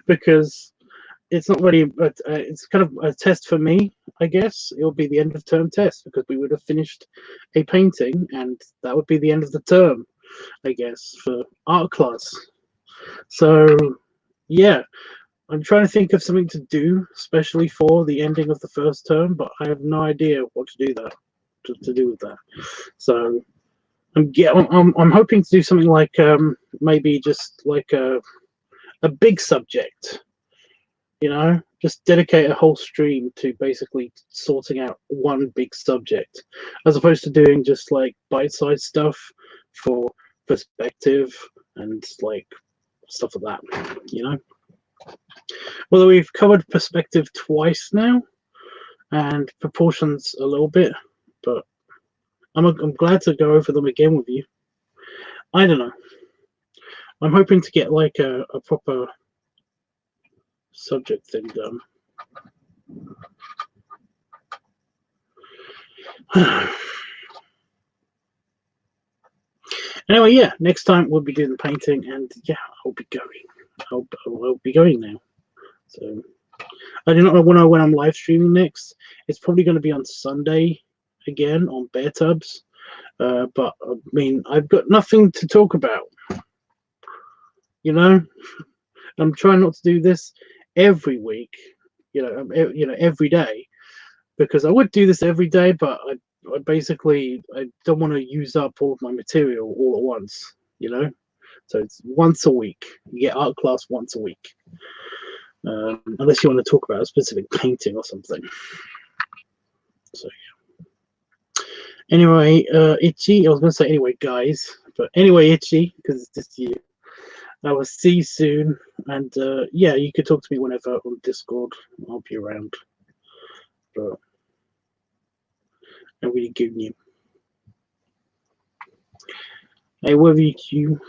because it's not really it's kind of a test for me. I guess it'll be the end of term test because we would have finished a painting and that would be the end of the term, I guess, for art class. So yeah, I'm trying to think of something to do, especially for the ending of the first term, but I have no idea what to do to do with that. So I'm hoping to do something like maybe just like a big subject, just dedicate a whole stream to basically sorting out one big subject, as opposed to doing just like bite-sized stuff for perspective and like stuff like that. Well, we've covered perspective twice now, and proportions a little bit, but I'm glad to go over them again with you. I don't know. I'm hoping to get like a proper subject thing done. Anyway, yeah, next time we'll be doing the painting, and yeah, I'll be going. I'll be going now. So I do not know when I'm live streaming next. It's probably going to be on Sunday again on ProTUBBS. But I mean, I've got nothing to talk about. I'm trying not to do this every week. Every day, because I would do this every day, but I don't want to use up all of my material all at once. So it's once a week. You get art class once a week, unless you want to talk about a specific painting or something. So anyway, Itchy. I was going to say anyway, guys, but anyway, Itchy, because it's just you. I will see you soon, and yeah, you can talk to me whenever on Discord. I'll be around. But I'm really giving you. Hey, where are you?